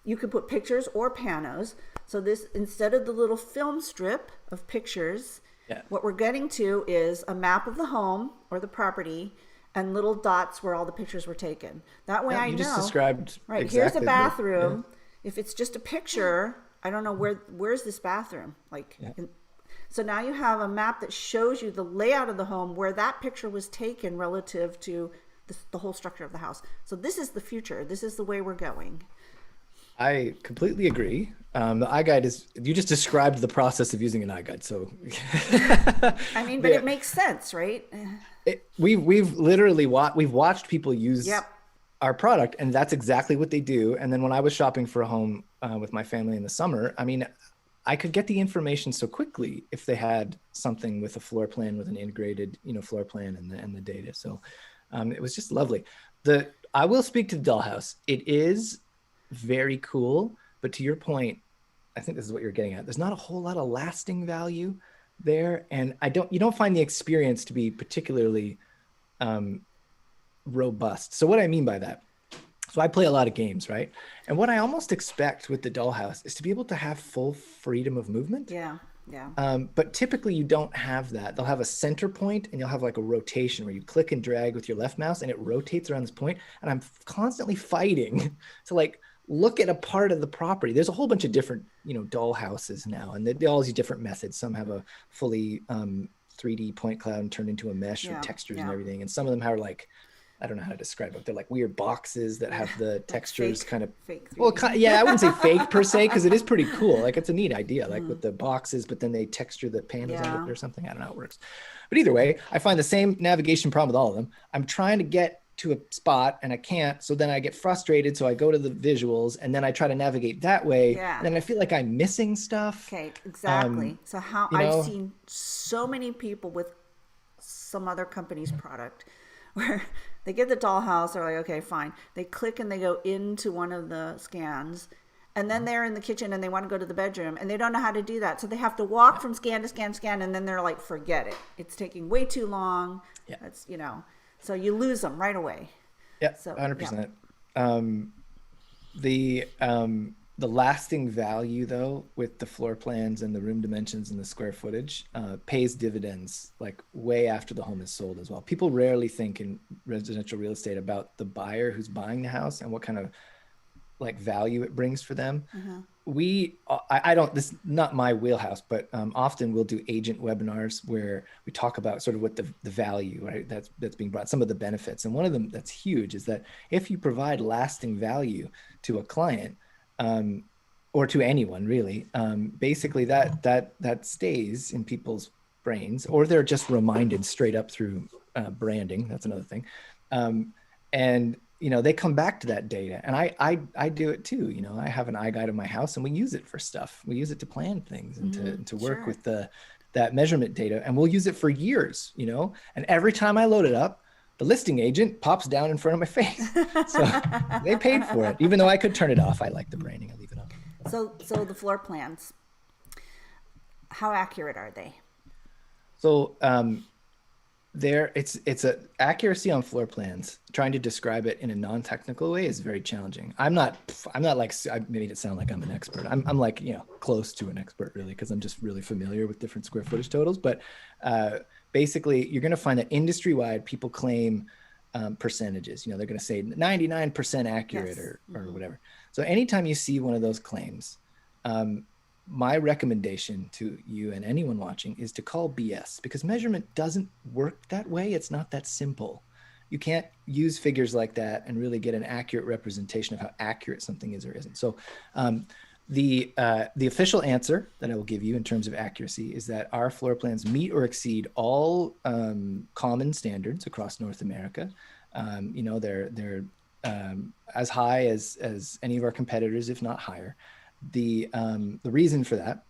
B: you can put pictures or panos. So this, instead of the little film strip of pictures, what we're getting to is a map of the home or the property and little dots where all the pictures were taken. That way I know. You just
C: described
B: right,
C: exactly
B: here's a bathroom. If it's just a picture, I don't know where's this bathroom? So now you have a map that shows you the layout of the home where that picture was taken relative to the whole structure of the house. So this is the future. This is the way we're going.
C: I completely agree. The iGUIDE is, you just described the process of using an iGUIDE. So
B: I mean, but it makes sense, right?
C: We've literally watched people use our product, and that's exactly what they do. And then when I was shopping for a home with my family in the summer, I mean, I could get the information so quickly if they had something with a floor plan, with an integrated, floor plan and the data. So it was just lovely. I will speak to the dollhouse. It is very cool, but to your point, I think this is what you're getting at. There's not a whole lot of lasting value there, and you don't find the experience to be particularly robust. So what I mean by that, so I play a lot of games, right? And what I almost expect with the dollhouse is to be able to have full freedom of movement.
B: Yeah.
C: But typically you don't have that. They'll have a center point and you'll have like a rotation where you click and drag with your left mouse and it rotates around this point. And I'm constantly fighting to like look at a part of the property. There's a whole bunch of different, doll houses now, and they all use different methods. Some have a fully 3D point cloud and turned into a mesh with textures and everything. And some of them have like, I don't know how to describe it. They're like weird boxes that have the textures
B: fake,
C: kind of
B: fake.
C: Well, yeah, I wouldn't say fake per se, because it is pretty cool. Like it's a neat idea, like with the boxes, but then they texture the panels on it or something. I don't know how it works. But either way, I find the same navigation problem with all of them. I'm trying to get to a spot and I can't. So then I get frustrated. So I go to the visuals and then I try to navigate that way.
B: Yeah.
C: And then I feel like I'm missing stuff.
B: Okay, exactly. So I've seen so many people with some other company's product where they get the dollhouse, they're like, okay, fine. They click and they go into one of the scans, and then they're in the kitchen and they want to go to the bedroom and they don't know how to do that. So they have to walk from scan to scan, and then they're like, forget it. It's taking way too long. Yeah. That's, so you lose them right away.
C: Yeah, so, 100%. The lasting value, though, with the floor plans and the room dimensions and the square footage, pays dividends like way after the home is sold as well. People rarely think in residential real estate about the buyer who's buying the house and what kind of like value it brings for them. I don't, this is not my wheelhouse, but often we'll do agent webinars where we talk about sort of what the value, right, that's being brought, some of the benefits. And one of them that's huge is that if you provide lasting value to a client, or to anyone really, basically that stays in people's brains, or they're just reminded straight up through branding. That's another thing. And they come back to that data, and I do it too. I have an iGUIDE in my house, and we use it for stuff. We use it to plan things and to work with that measurement data, and we'll use it for years. And every time I load it up, the listing agent pops down in front of my face. So they paid for it, even though I could turn it off. I like the branding. I leave it on.
B: So the floor plans, how accurate are they?
C: So it's a accuracy on floor plans. Trying to describe it in a non-technical way is very challenging. I'm not like, I made it sound like I'm an expert. I'm like, close to an expert really, because I'm just really familiar with different square footage totals. But basically, you're going to find that industry-wide, people claim percentages. They're going to say 99% accurate, yes, or whatever. So anytime you see one of those claims, my recommendation to you and anyone watching is to call BS, because measurement doesn't work that way. It's not that simple. You can't use figures like that and really get an accurate representation of how accurate something is or isn't. So the official answer that I will give you in terms of accuracy is that our floor plans meet or exceed all common standards across North America. They're as high as any of our competitors, if not higher. The reason for that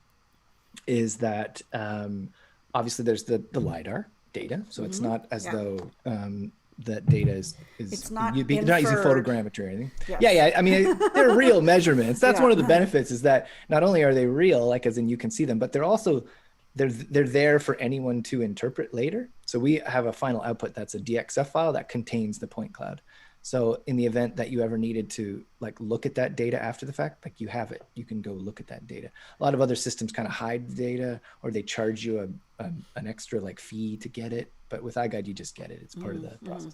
C: is that obviously there's the LiDAR data, so it's not as though that data is
B: it's not
C: you're not using photogrammetry or anything.
B: Yes.
C: Yeah. I mean, they're real measurements. That's one of the benefits, is that not only are they real, like as in you can see them, but they're also they're there for anyone to interpret later. So we have a final output that's a DXF file that contains the point cloud. So in the event that you ever needed to like look at that data after the fact, like you have it, you can go look at that data. A lot of other systems kind of hide the data, or they charge you an extra like fee to get it. But with iGUIDE, you just get it. It's part of the process.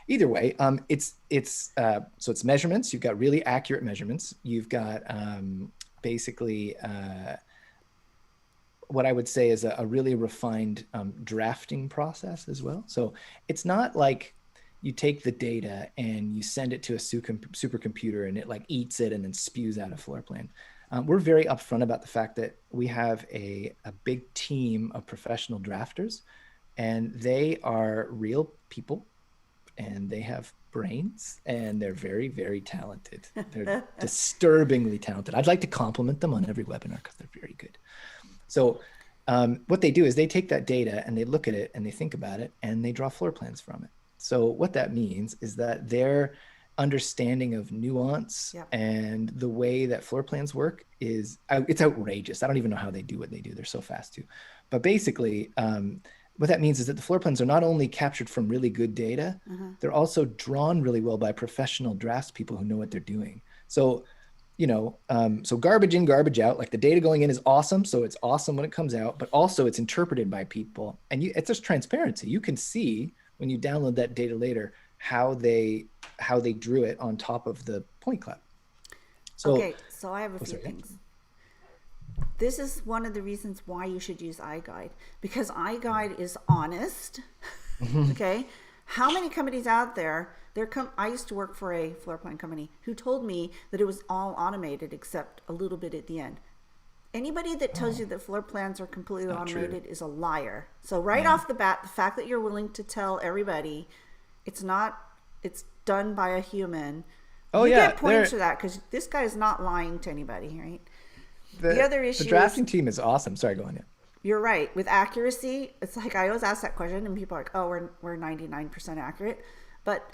C: Either way, so it's measurements. You've got really accurate measurements. You've got basically what I would say is a really refined drafting process as well. So it's not like you take the data and you send it to a supercomputer and it like eats it and then spews out a floor plan. We're very upfront about the fact that we have a big team of professional drafters, and they are real people, and they have brains, and they're very, very talented. They're disturbingly talented. I'd like to compliment them on every webinar because they're very good. So what they do is they take that data and they look at it and they think about it and they draw floor plans from it. So what that means is that their understanding of nuance and the way that floor plans work is, it's outrageous. I don't even know how they do what they do. They're so fast too. But basically, what that means is that the floor plans are not only captured from really good data, they're also drawn really well by professional draftspeople who know what they're doing. So, so garbage in, garbage out, like the data going in is awesome. So it's awesome when it comes out, but also it's interpreted by people, and it's just transparency. You can see when you download that data later, how they drew it on top of the point cloud. So,
B: okay, so I have a few things. This is one of the reasons why you should use iGUIDE, because iGUIDE is honest. Okay, how many companies out there? I used to work for a floor plan company who told me that it was all automated except a little bit at the end. Anybody that tells you that floor plans are completely automated is a liar. So right off the bat, the fact that you're willing to tell everybody it's done by a human, you get points for that, because this guy is not lying to anybody, right? The other issue,
C: the drafting team is awesome. Sorry, go on. Yeah.
B: You're right. With accuracy, it's like I always ask that question and people are like, oh, we're 99% accurate. But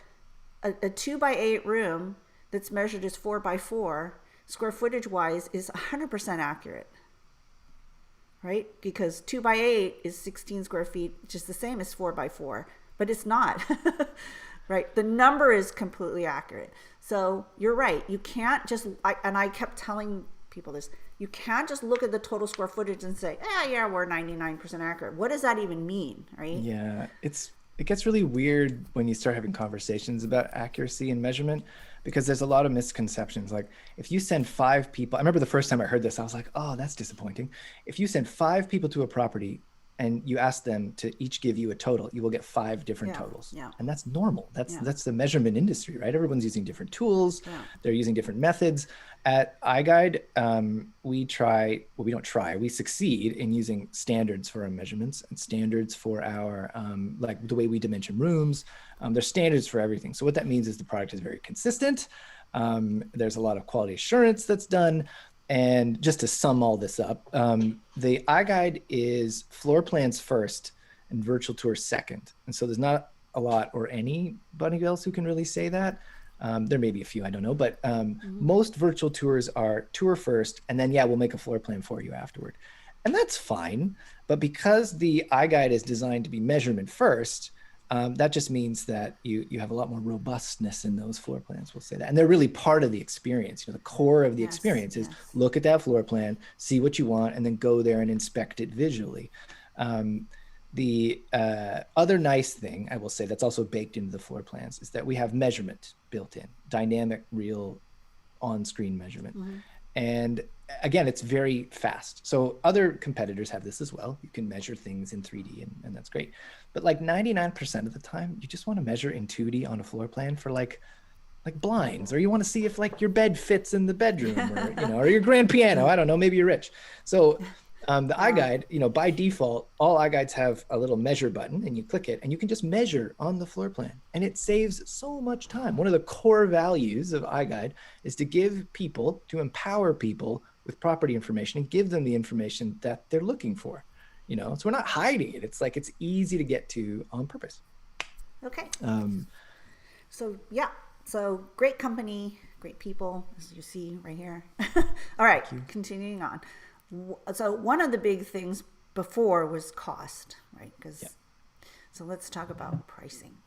B: a 2x8 room that's measured as 4x4, square footage wise, is 100% accurate, right? Because 2x8 is 16 square feet, which is the same as 4x4, but it's not. Right. The number is completely accurate. So you're right. You can't just, and I kept telling people this, you can't just look at the total square footage and say, yeah, we're 99% accurate. What does that even mean? Right.
C: Yeah, it gets really weird when you start having conversations about accuracy and measurement because there's a lot of misconceptions. Like if you send 5 people, I remember the first time I heard this, I was like, oh, that's disappointing. If you send 5 people to a property and you ask them to each give you a total, you will get 5 different totals.
B: Yeah.
C: And that's normal. That's the measurement industry, right? Everyone's using different tools. Yeah. They're using different methods. At iGUIDE, we succeed in using standards for our measurements and standards for our, like the way we dimension rooms. There's standards for everything. So what that means is the product is very consistent. There's a lot of quality assurance that's done. And just to sum all this up, the iGUIDE is floor plans first and virtual tours second. And so there's not a lot or anybody else who can really say that. There may be a few, I don't know, but most virtual tours are tour first, and then, we'll make a floor plan for you afterward. And that's fine. But because the iGUIDE is designed to be measurement first, that just means that you have a lot more robustness in those floor plans, we'll say that. And they're really part of the experience. The core of the experience is look at that floor plan, see what you want, and then go there and inspect it visually. The other nice thing I will say that's also baked into the floor plans is that we have measurement built in, dynamic, real on-screen measurement. And again, it's very fast. So other competitors have this as well. You can measure things in 3D and that's great. But like 99% of the time, you just want to measure in 2D on a floor plan for like blinds, or you want to see if like your bed fits in the bedroom or, or your grand piano. I don't know, maybe you're rich. So the iGUIDE, by default, all iGUIDEs have a little measure button and you click it and you can just measure on the floor plan and it saves so much time. One of the core values of iGUIDE is to empower people with property information and give them the information that they're looking for, so we're not hiding it. It's like, it's easy to get to on purpose.
B: Okay. So great company, great people, as you see right here. All right, continuing on. So one of the big things before was cost, right? So let's talk about pricing.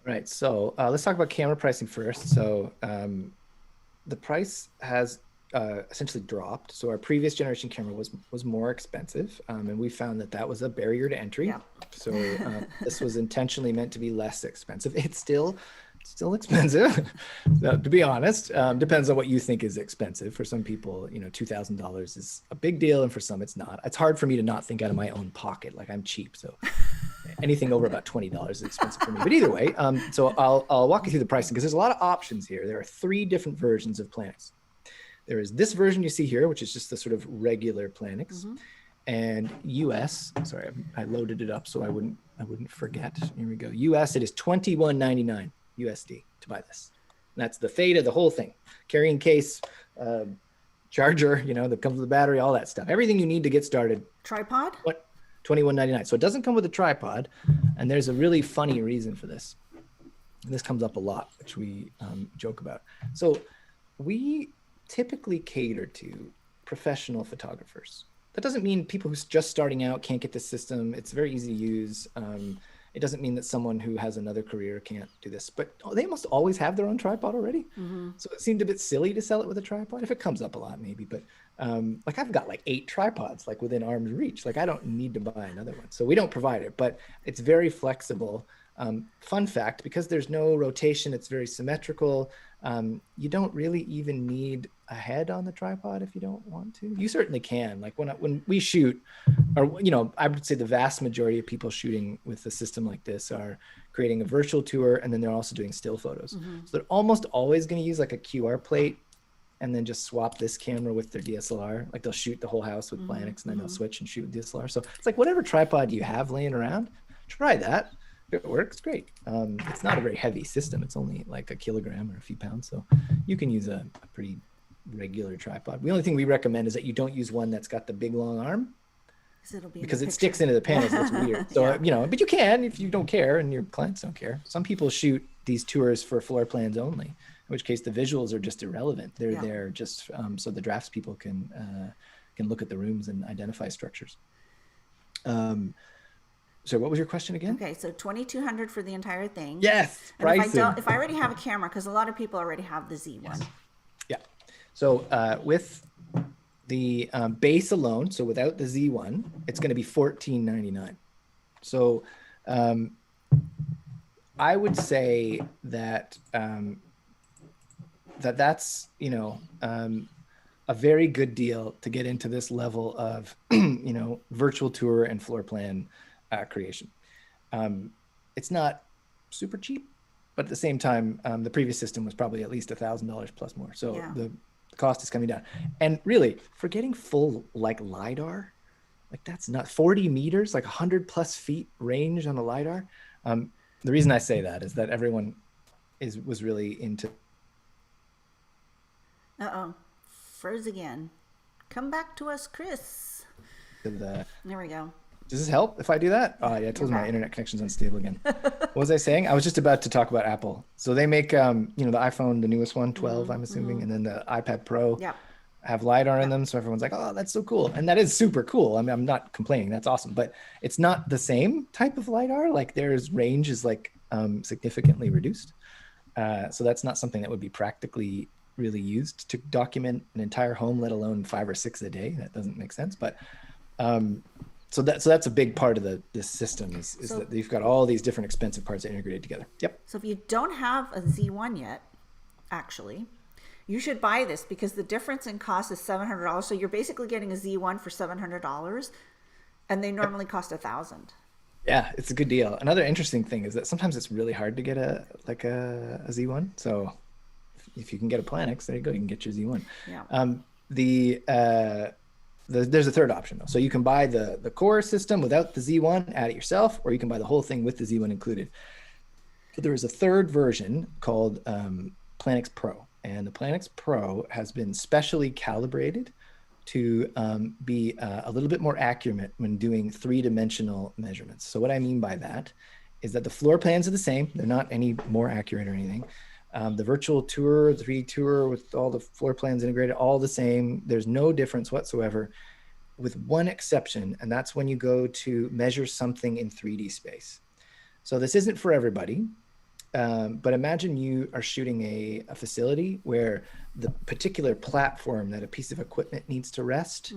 C: Right. So let's talk about camera pricing first. So the price has essentially dropped. So our previous generation camera was more expensive, and we found that was a barrier to entry. Yeah. So this was intentionally meant to be less expensive. It's still expensive, to be honest. Depends on what you think is expensive. For some people, $2,000 is a big deal, and for some it's not. It's hard for me to not think out of my own pocket, like I'm cheap. So anything over about $20 is expensive for me. But either way, so I'll walk you through the pricing because there's a lot of options here. There are 3 different versions of PLANIX. There is this version you see here, which is just the sort of regular PLANIX, and US. Sorry, I loaded it up so I wouldn't forget. Here we go. US, it is $21.99. USD to buy this. And that's the Theta, the whole thing. Carrying case, charger, that comes with the battery, all that stuff. Everything you need to get started.
B: Tripod?
C: What? $21.99. So it doesn't come with a tripod. And there's a really funny reason for this. And this comes up a lot, which we joke about. So we typically cater to professional photographers. That doesn't mean people who's just starting out can't get this system. It's very easy to use. It doesn't mean that someone who has another career can't do this, but they must always have their own tripod already. So it seemed a bit silly to sell it with a tripod. If it comes up a lot, maybe, but like I've got like 8 tripods, like within arm's reach. Like I don't need to buy another one. So we don't provide it, but it's very flexible. Fun fact, because there's no rotation, it's very symmetrical. You don't really even need a head on the tripod if you don't want to. You certainly can. Like when we shoot, or I would say the vast majority of people shooting with a system like this are creating a virtual tour, and then they're also doing still photos. So they're almost always going to use like a QR plate and then just swap this camera with their DSLR. Like they'll shoot the whole house with PLANIX and then they'll switch and shoot with DSLR. So it's like whatever tripod you have laying around, try that. If it works, great. It's not a very heavy system. It's only like a kilogram or a few pounds. So you can use a pretty regular tripod. The only thing we recommend is that you don't use one that's got the big long arm, because it sticks into the panels. That's weird. So, but you can if you don't care and your clients don't care. Some people shoot these tours for floor plans only, in which case the visuals are just irrelevant. They're there just so the drafts people can look at the rooms and identify structures. So what was your question again?
B: Okay, so 2,200 for the entire thing.
C: Yes,
B: And
C: pricing.
B: if I already have a camera, because a lot of people already have the Z1.
C: Yes. Yeah. So with the base alone, so without the Z1, it's going to be $14.99. So I would say that that's a very good deal to get into this level of virtual tour and floor plan creation. It's not super cheap, but at the same time, the previous system was probably at least $1,000 plus more. So
B: Yeah.
C: the cost is coming down. And really, for getting full like LiDAR, like that's not 40 meters, like 100 plus feet range on the LiDAR. The reason I say that is that everyone was really into.
B: Uh-oh, froze again. Come back to us, Chris. There we go.
C: Does this help if I do that? Oh, yeah, I told you my internet connection's unstable again. What was I saying? I was just about to talk about Apple. So they make, the iPhone, the newest one, 12, I'm assuming, and then the iPad Pro have LiDAR in them. So everyone's like, oh, that's so cool. And that is super cool. I mean, I'm not complaining. That's awesome. But it's not the same type of LiDAR. Like there's range is like significantly reduced. So that's not something that would be practically really used to document an entire home, let alone 5 or 6 a day. That doesn't make sense. But so that's a big part of this system is that you've got all these different expensive parts integrated together. Yep.
B: So if you don't have a Z1 yet, actually, you should buy this because the difference in cost is $700. So you're basically getting a Z1 for $700, and they normally cost $1,000.
C: Yeah, it's a good deal. Another interesting thing is that sometimes it's really hard to get a Z1. So if you can get a PLANIX, there you go. You can get your Z1.
B: Yeah.
C: There's a third option though. So you can buy the core system without the Z1, add it yourself, or you can buy the whole thing with the Z1 included. But there is a third version called PLANIX Pro, and the PLANIX Pro has been specially calibrated to be a little bit more accurate when doing 3-dimensional measurements. So what I mean by that is that the floor plans are the same. They're not any more accurate or anything. The virtual tour, the 3D tour with all the floor plans integrated, all the same. There's no difference whatsoever with one exception, and that's when you go to measure something in 3D space. So this isn't for everybody, but imagine you are shooting a facility where the particular platform that a piece of equipment needs to rest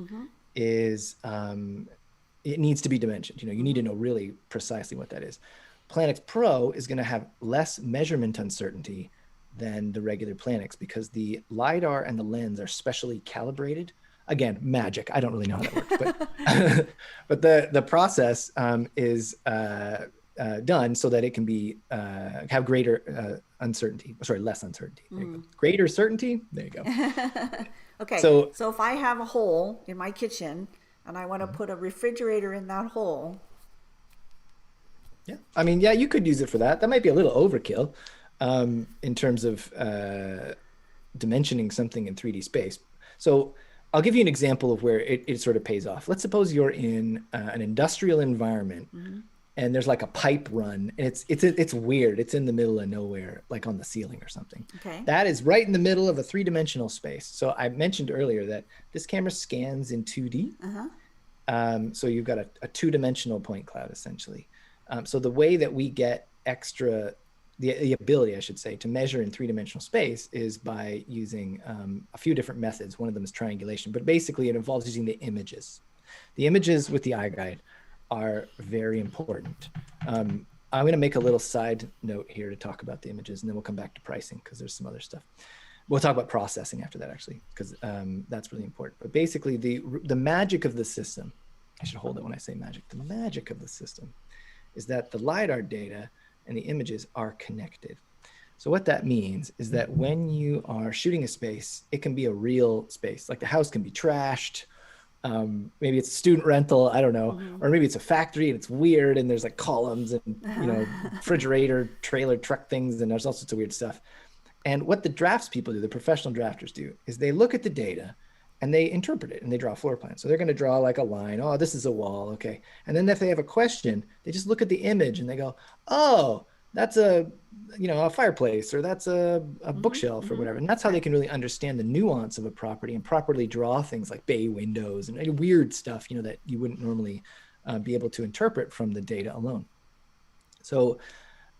C: is, it needs to be dimensioned. You need to know really precisely what that is. PLANIX Pro is going to have less measurement uncertainty than the regular PLANIX because the LiDAR and the lens are specially calibrated. Again, magic. I don't really know how that works, but the process is done so that it can be have greater uncertainty. Sorry, less uncertainty. There you go. Greater certainty. There you go.
B: Okay. So if I have a hole in my kitchen and I want to put a refrigerator in that hole.
C: Yeah, I mean, yeah, you could use it for that. That might be a little overkill in terms of dimensioning something in 3D space. So I'll give you an example of where it sort of pays off. Let's suppose you're in an industrial environment and there's like a pipe run and it's weird. It's in the middle of nowhere, like on the ceiling or something.
B: Okay.
C: That is right in the middle of a 3-dimensional space. So I mentioned earlier that this camera scans in 2D. So you've got a 2-dimensional point cloud essentially. So the way that we get the ability, I should say, to measure in 3-dimensional space is by using a few different methods. One of them is triangulation, but basically it involves using the images. The images with the iGUIDE are very important. I'm going to make a little side note here to talk about the images, and then we'll come back to pricing because there's some other stuff. We'll talk about processing after that, actually, because that's really important. But basically, the magic of the system, I should hold it when I say magic, the magic of the system is that the LiDAR data and the images are connected. So what that means is that when you are shooting a space, it can be a real space. Like the house can be trashed. Maybe it's a student rental, I don't know. Or maybe it's a factory and it's weird and there's like columns and, refrigerator, trailer, truck things, and there's all sorts of weird stuff. And what the drafts people do, the professional drafters do, is they look at the data and they interpret it and they draw a floor plan. So they're going to draw like a line. Oh, this is a wall. Okay. And then if they have a question, they just look at the image and they go, oh, that's a fireplace, or that's a bookshelf or whatever. And that's how they can really understand the nuance of a property and properly draw things like bay windows and weird stuff, that you wouldn't normally be able to interpret from the data alone. So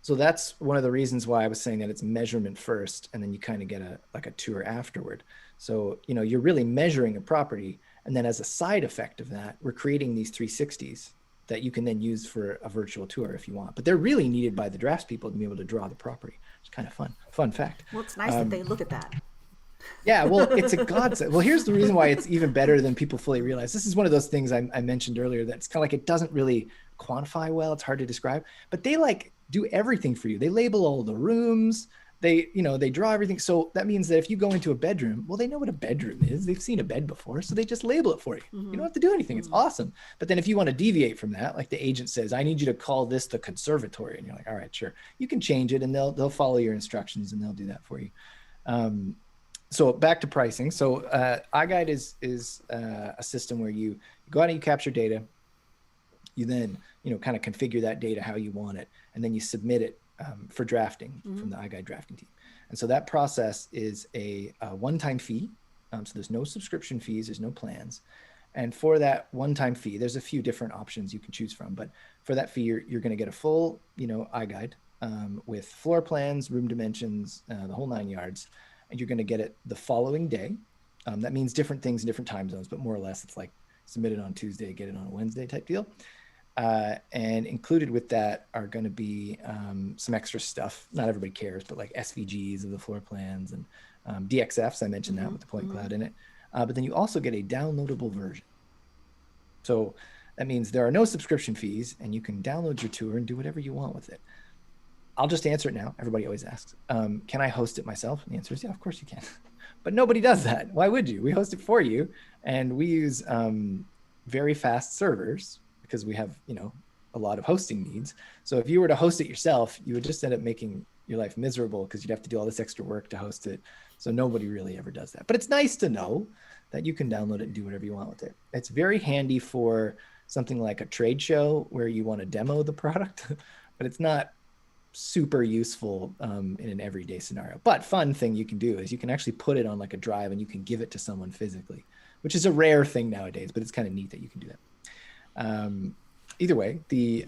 C: that's one of the reasons why I was saying that it's measurement first, and then you kind of get a tour afterward. So, you're really measuring a property, and then as a side effect of that, we're creating these 360s that you can then use for a virtual tour if you want. But they're really needed by the draftspeople to be able to draw the property. It's kind of fun fact.
B: Well, it's nice that they look at that.
C: Yeah, well, it's a godsend. Well, here's the reason why it's even better than people fully realize. This is one of those things I mentioned earlier that's kind of like it doesn't really quantify well. It's hard to describe, but they do everything for you. They label all the rooms. They draw everything. So that means that if you go into a bedroom, well, they know what a bedroom is. They've seen a bed before, so they just label it for you. Mm-hmm. You don't have to do anything. It's awesome. But then if you want to deviate from that, like the agent says, I need you to call this the conservatory. And you're like, all right, sure. You can change it, and they'll follow your instructions, and they'll do that for you. So back to pricing. So iGUIDE is a system where you go out and you capture data. You then, kind of configure that data how you want it, and then you submit it for drafting from the iGUIDE drafting team. And so that process is a one-time fee. So there's no subscription fees, there's no plans. And for that one-time fee, there's a few different options you can choose from. But for that fee, you're going to get a full, iGUIDE with floor plans, room dimensions, the whole 9 yards. And you're going to get it the following day. That means different things in different time zones, but more or less it's like submit it on Tuesday, get it on a Wednesday type deal. And included with that are going to be some extra stuff. Not everybody cares, but like SVGs of the floor plans and DXFs. I mentioned that with the point cloud in it. But then you also get a downloadable version. So that means there are no subscription fees, and you can download your tour and do whatever you want with it. I'll just answer it now. Everybody always asks, can I host it myself? And the answer is, yeah, of course you can. But nobody does that. Why would you? We host it for you. And we use very fast servers because we have, a lot of hosting needs. So if you were to host it yourself, you would just end up making your life miserable because you'd have to do all this extra work to host it. So nobody really ever does that. But it's nice to know that you can download it and do whatever you want with it. It's very handy for something like a trade show where you want to demo the product, but it's not super useful in an everyday scenario. But fun thing you can do is you can actually put it on like a drive and you can give it to someone physically, which is a rare thing nowadays, but it's kind of neat that you can do that. Either way, the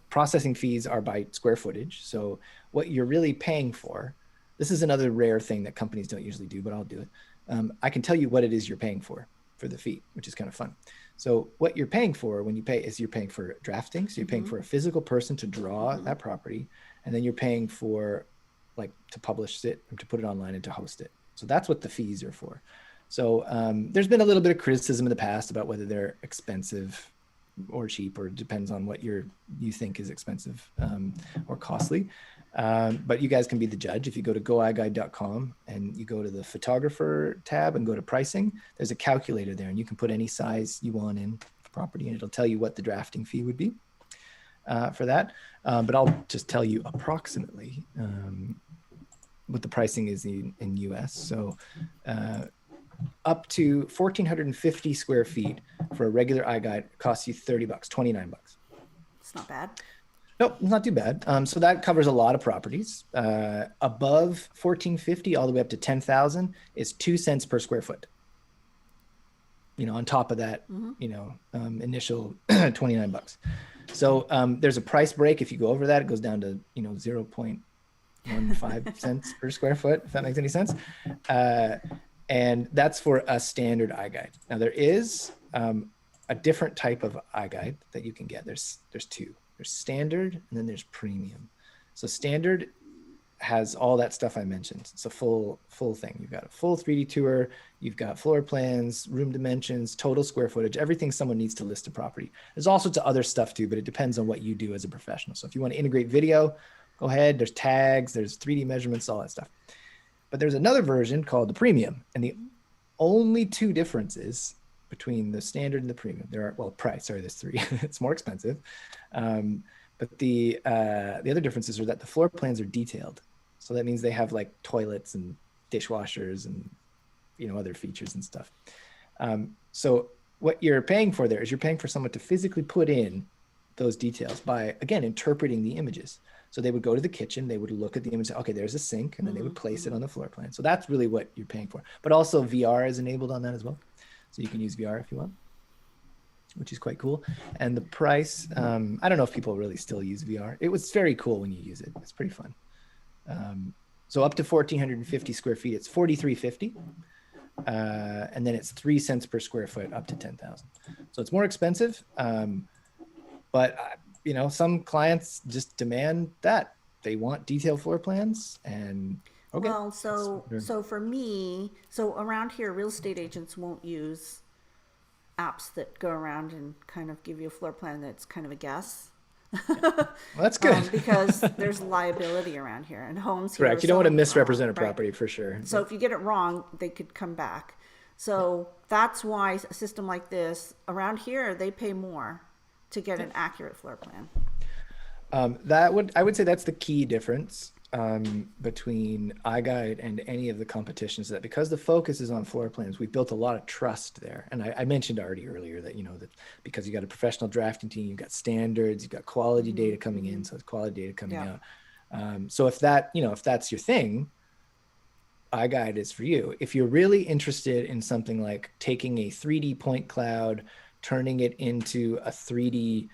C: processing fees are by square footage. So what you're really paying for, this is another rare thing that companies don't usually do, but I'll do it. I can tell you what it is you're paying for the fee, which is kind of fun. So what you're paying for when you pay is you're paying for drafting. So you're paying for a physical person to draw that property. And then you're paying for to publish it, to put it online and to host it. So that's what the fees are for. So there's been a little bit of criticism in the past about whether they're expensive or cheap, or it depends on what you think is expensive or costly. But you guys can be the judge. If you go to goiguide.com and you go to the photographer tab and go to pricing, there's a calculator there, and you can put any size you want in the property, and it'll tell you what the drafting fee would be for that. But I'll just tell you approximately what the pricing is in US. So up to 1,450 square feet for a regular iGUIDE costs you $30, $29.
B: It's not bad.
C: Nope, not too bad. So that covers a lot of properties. Above 1,450 all the way up to 10,000 is 2 cents per square foot. On top of that, initial $29. So there's a price break. If you go over that, it goes down to 0.15 cents per square foot, if that makes any sense. And that's for a standard iGUIDE. Now there is a different type of iGUIDE that you can get. There's two. There's standard and then there's premium. So standard has all that stuff I mentioned. It's a full thing. You've got a full 3D tour. You've got floor plans, room dimensions, total square footage, everything someone needs to list a property. There's all sorts of other stuff too, but it depends on what you do as a professional. So if you want to integrate video, go ahead. There's tags, there's 3D measurements, all that stuff. But there's another version called the premium. And the only two differences between the standard and the premium, there's three. It's more expensive. But the other differences are that the floor plans are detailed. So that means they have like toilets and dishwashers and other features and stuff. So what you're paying for there is you're paying for someone to physically put in those details by, again, interpreting the images. So they would go to the kitchen, they would look at the image, okay, there's a sink, and then they would place it on the floor plan. So that's really what you're paying for. But also VR is enabled on that as well. So you can use VR if you want. which is quite cool. And the price, I don't know if people really still use VR. It was very cool when you use it. It's pretty fun. So up to 1,450 square feet, it's $4,350. And then it's 3 cents per square foot up to 10,000. So it's more expensive. But you know, some clients just demand that. They want detailed floor plans and okay.
B: Well, so for me, so around here, real estate agents won't use apps that go around and kind of give you a floor plan that's kind of a guess.
C: Well, that's good.
B: Because there's liability around here and homes here.
C: Correct. You don't want to misrepresent a property, right? For sure.
B: So if you get it wrong, they could come back. So that's why a system like this around here, they pay more to get an accurate floor plan.
C: I would say that's the key difference between iGUIDE and any of the competitions, that because the focus is on floor plans, we built a lot of trust there. And I mentioned already earlier that, you know, that because you got a professional drafting team, you've got standards, you've got quality data coming in. So it's quality data coming out. So if that, you know, if that's your thing, iGUIDE is for you. If you're really interested in something like taking a 3D point cloud, turning it into a 3D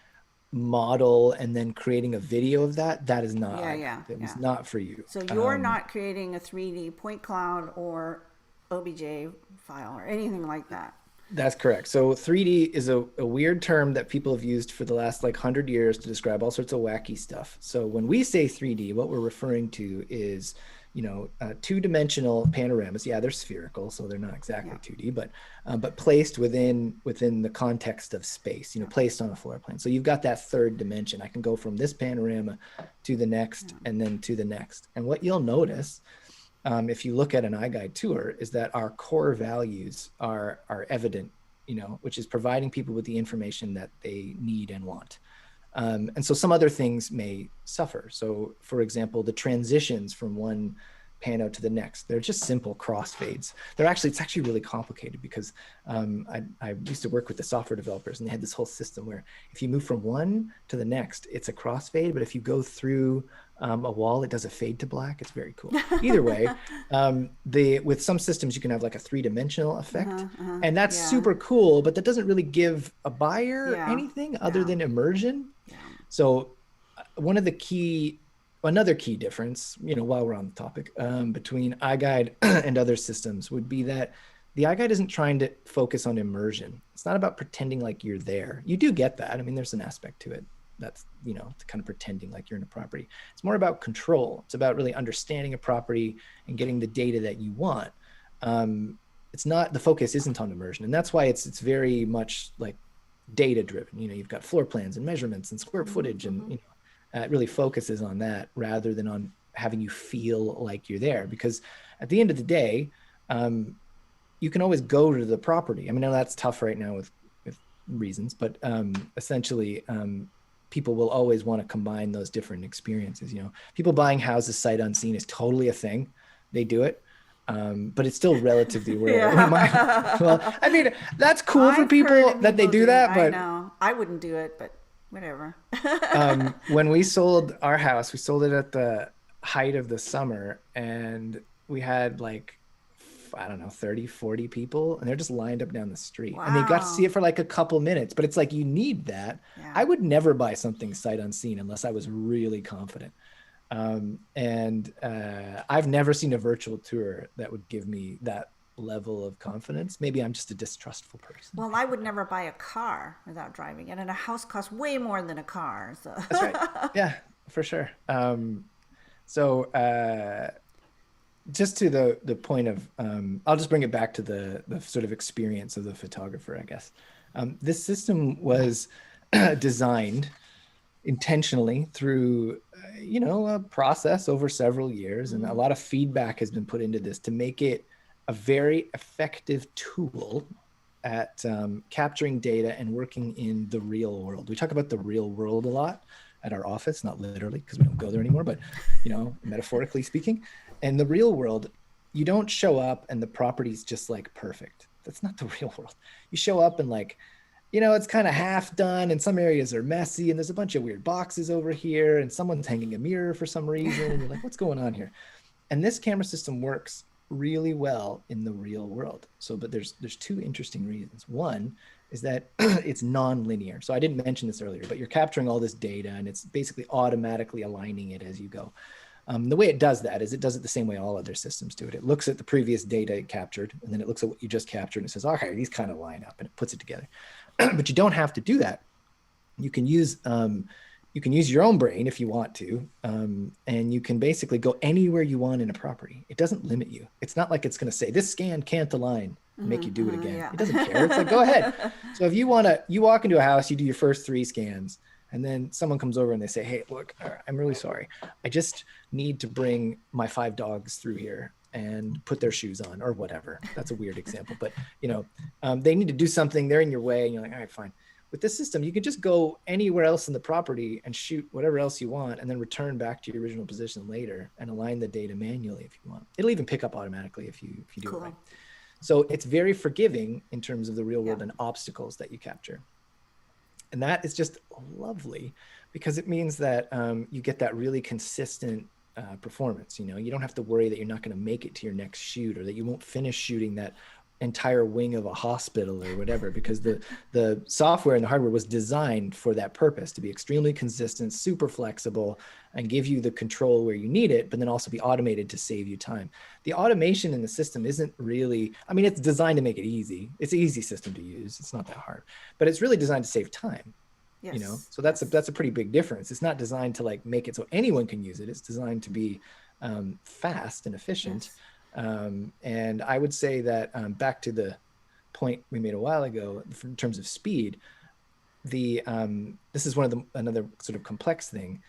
C: model and then creating a video of that, that is not it was not for you.
B: So you're not creating a 3D point cloud or OBJ file or anything like that.
C: That's correct. So 3D is a weird term that people have used for the last like 100 years to describe all sorts of wacky stuff. So when we say 3D, what we're referring to is, you know, two-dimensional panoramas. Yeah, they're spherical, so they're not exactly 2D, but placed within the context of space, you know, placed on a floor plan. So you've got that third dimension. I can go from this panorama to the next and then to the next. And what you'll notice, if you look at an iGUIDE tour, is that our core values are evident, you know, which is providing people with the information that they need and want. And so some other things may suffer. So for example, the transitions from one pano to the next, they're just simple crossfades. It's actually really complicated because I used to work with the software developers, and they had this whole system where if you move from one to the next, it's a crossfade. But if you go through a wall, it does a fade to black. It's very cool. Either way, with some systems, you can have like a three-dimensional effect, and that's super cool, but that doesn't really give a buyer anything other than immersion. So another key difference, you know, while we're on the topic, between iGUIDE and other systems would be that the iGUIDE isn't trying to focus on immersion. It's not about pretending like you're there. You do get that. I mean, there's an aspect to it that's, you know, kind of pretending like you're in a property. It's more about control. It's about really understanding a property and getting the data that you want. It's not, the focus isn't on immersion. And that's why it's very much like data driven. You know, you've got floor plans and measurements and square footage, and you know, it really focuses on that rather than on having you feel like you're there. Because at the end of the day, you can always go to the property. I mean, I know that's tough right now with reasons, but essentially, people will always want to combine those different experiences. You know, people buying houses sight unseen is totally a thing. They do it. But it's still relatively rare. Well, I mean, that's cool for people that they do that, but
B: I know. I wouldn't do it, but whatever.
C: When we sold our house, we sold it at the height of the summer, and we had like, I don't know, 30, 40 people, and they're just lined up down the street. Wow. And they got to see it for like a couple minutes, but it's like, you need that. Yeah. I would never buy something sight unseen unless I was really confident. I've never seen a virtual tour that would give me that level of confidence. Maybe I'm just a distrustful person.
B: Well, I would never buy a car without driving it, and a house costs way more than a car. So.
C: That's right. Yeah, for sure. Just to the point of, I'll just bring it back to the sort of experience of the photographer, I guess. This system was designed intentionally through, you know, a process over several years, and a lot of feedback has been put into this to make it a very effective tool at capturing data and working in the real world. We talk about the real world a lot at our office, not literally because we don't go there anymore, but, you know, metaphorically speaking. And the real world, you don't show up and the property's just like perfect. That's not the real world. You show up and like, you know, it's kind of half done and some areas are messy and there's a bunch of weird boxes over here and someone's hanging a mirror for some reason. And you're like, what's going on here? And this camera system works really well in the real world. So, but there's two interesting reasons. One is that it's non-linear. So I didn't mention this earlier, but you're capturing all this data and it's basically automatically aligning it as you go. The way it does that is it does it the same way all other systems do it. It looks at the previous data it captured, and then it looks at what you just captured and it says, okay, these kind of line up, and it puts it together. But you don't have to do that. You can use your own brain if you want to, and you can basically go anywhere you want in a property. It doesn't limit you. It's not like it's going to say this scan can't align and make you do it again.
B: Yeah.
C: It doesn't care. It's like, go ahead. So if you walk into a house, you do your first 3 scans, and then someone comes over and they say, hey, look, I'm really sorry. I just need to bring my 5 dogs through here and put their shoes on or whatever. That's a weird example, but they need to do something. They're in your way, and you're like, all right, fine. With this system, you can just go anywhere else in the property and shoot whatever else you want, and then return back to your original position later and align the data manually if you want. It'll even pick up automatically if you do it right. So it's very forgiving in terms of the real world and obstacles that you capture. And that is just lovely because it means that you get that really consistent performance. You don't have to worry that you're not going to make it to your next shoot, or that you won't finish shooting that entire wing of a hospital or whatever, because the software and the hardware was designed for that purpose, to be extremely consistent, super flexible, and give you the control where you need it, but then also be automated to save you time. The automation in the system isn't really, it's designed to make it easy. It's an easy system to use. It's not that hard, but it's really designed to save time.
B: Yes.
C: So that's a pretty big difference. It's not designed to make it so anyone can use it. It's designed to be fast and efficient.
B: Yes.
C: And I would say that back to the point we made a while ago, in terms of speed, this is another sort of complex thing.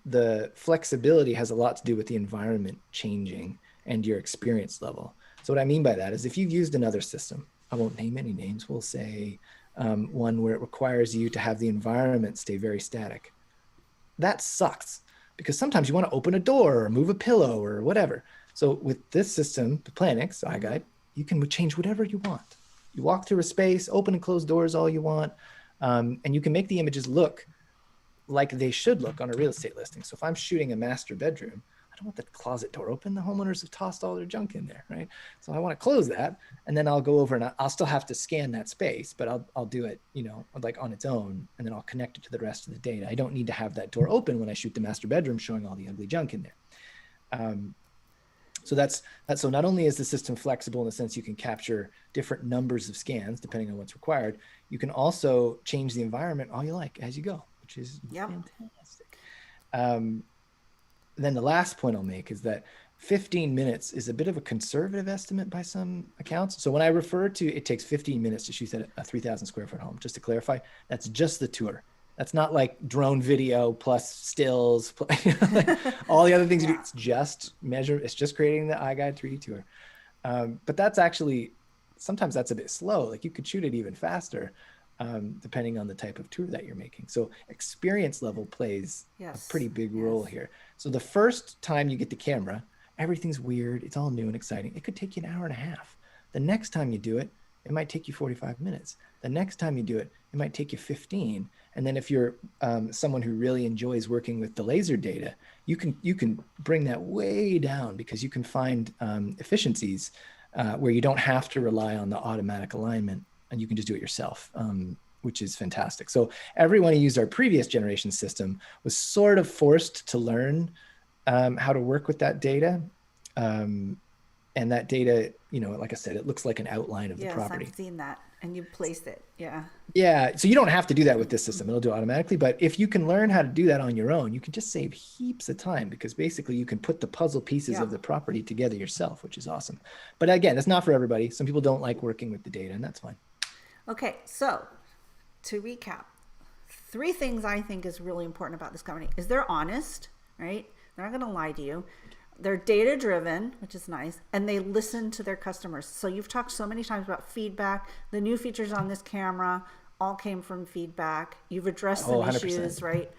C: The flexibility has a lot to do with the environment changing and your experience level. So what I mean by that is if you've used another system, I won't name any names, we'll say one where it requires you to have the environment stay very static. That sucks because sometimes you want to open a door or move a pillow or whatever. So with this system, the PLANIX, iGUIDE, you can change whatever you want. You walk through a space, open and close doors all you want, and you can make the images look like they should look on a real estate listing. So if I'm shooting a master bedroom, I don't want the closet door open. The homeowners have tossed all their junk in there, right? So I want to close that, and then I'll go over and I'll still have to scan that space, but I'll do it, like on its own, and then I'll connect it to the rest of the data. I don't need to have that door open when I shoot the master bedroom showing all the ugly junk in there. So that's so not only is the system flexible in the sense you can capture different numbers of scans depending on what's required, you can also change the environment all you like as you go, which is fantastic. Then the last point I'll make is that 15 minutes is a bit of a conservative estimate by some accounts. So when I refer to it takes 15 minutes to shoot a 3,000 square foot home, just to clarify, that's just the tour. That's not like drone video plus stills, like all the other things you do. It's just it's just creating the iGUIDE 3D tour. But that's actually, sometimes that's a bit slow. Like you could shoot it even faster, depending on the type of tour that you're making. So experience level plays a pretty big role here. So the first time you get the camera, everything's weird. It's all new and exciting. It could take you an hour and a half. The next time you do it, it might take you 45 minutes. The next time you do it, it might take you 15. And then if you're someone who really enjoys working with the laser data, you can bring that way down because you can find efficiencies where you don't have to rely on the automatic alignment, and you can just do it yourself, which is fantastic. So everyone who used our previous generation system was sort of forced to learn how to work with that data. And that data, like I said, it looks like an outline of the property.
B: Yes, I've seen that. And you place it. Yeah.
C: Yeah. So you don't have to do that with this system. It'll do it automatically. But if you can learn how to do that on your own, you can just save heaps of time because basically you can put the puzzle pieces of the property together yourself, which is awesome. But again, it's not for everybody. Some people don't like working with the data, and that's fine.
B: Okay. So to recap, 3 things I think is really important about this company is they're honest, right? They're not going to lie to you. They're data driven, which is nice, and they listen to their customers. So you've talked so many times about feedback. The new features on this camera all came from feedback. You've addressed some
C: 100%.
B: issues, right?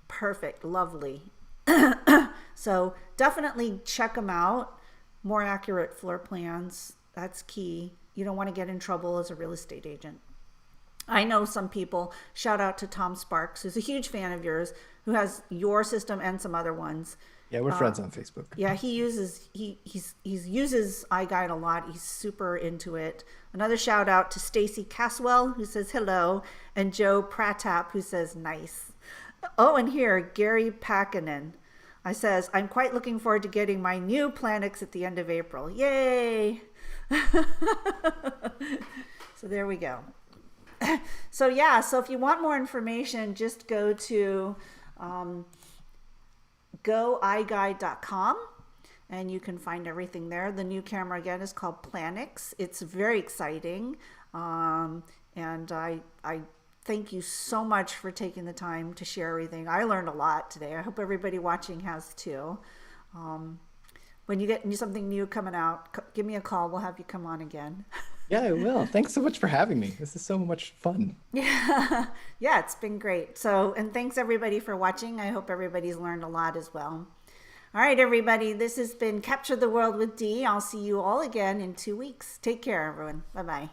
B: Perfect, lovely. So definitely check them out. More accurate floor plans, that's key. You don't want to get in trouble as a real estate agent. I know some people, shout out to Tom Sparks, who's a huge fan of yours, who has your system and some other ones.
C: Yeah, we're friends on Facebook.
B: Yeah, he uses uses iGUIDE a lot. He's super into it. Another shout out to Stacy Caswell, who says hello, and Joe Pratap, who says nice. Oh, and here Gary Pakinen. I says, I'm quite looking forward to getting my new PLANIX at the end of April. Yay! So there we go. So yeah, so if you want more information, just go to goiguide.com and you can find everything there. The new camera again is called PLANIX. It's very exciting. And I thank you so much for taking the time to share everything. I learned a lot today. I hope everybody watching has too. When you get something new coming out, give me a call. We'll have you come on again.
C: Yeah, I will. Thanks so much for having me. This is so much fun.
B: Yeah, yeah, it's been great. So, and thanks everybody for watching. I hope everybody's learned a lot as well. All right, everybody, this has been Capture the World with Dee. I'll see you all again in 2 weeks. Take care, everyone. Bye-bye.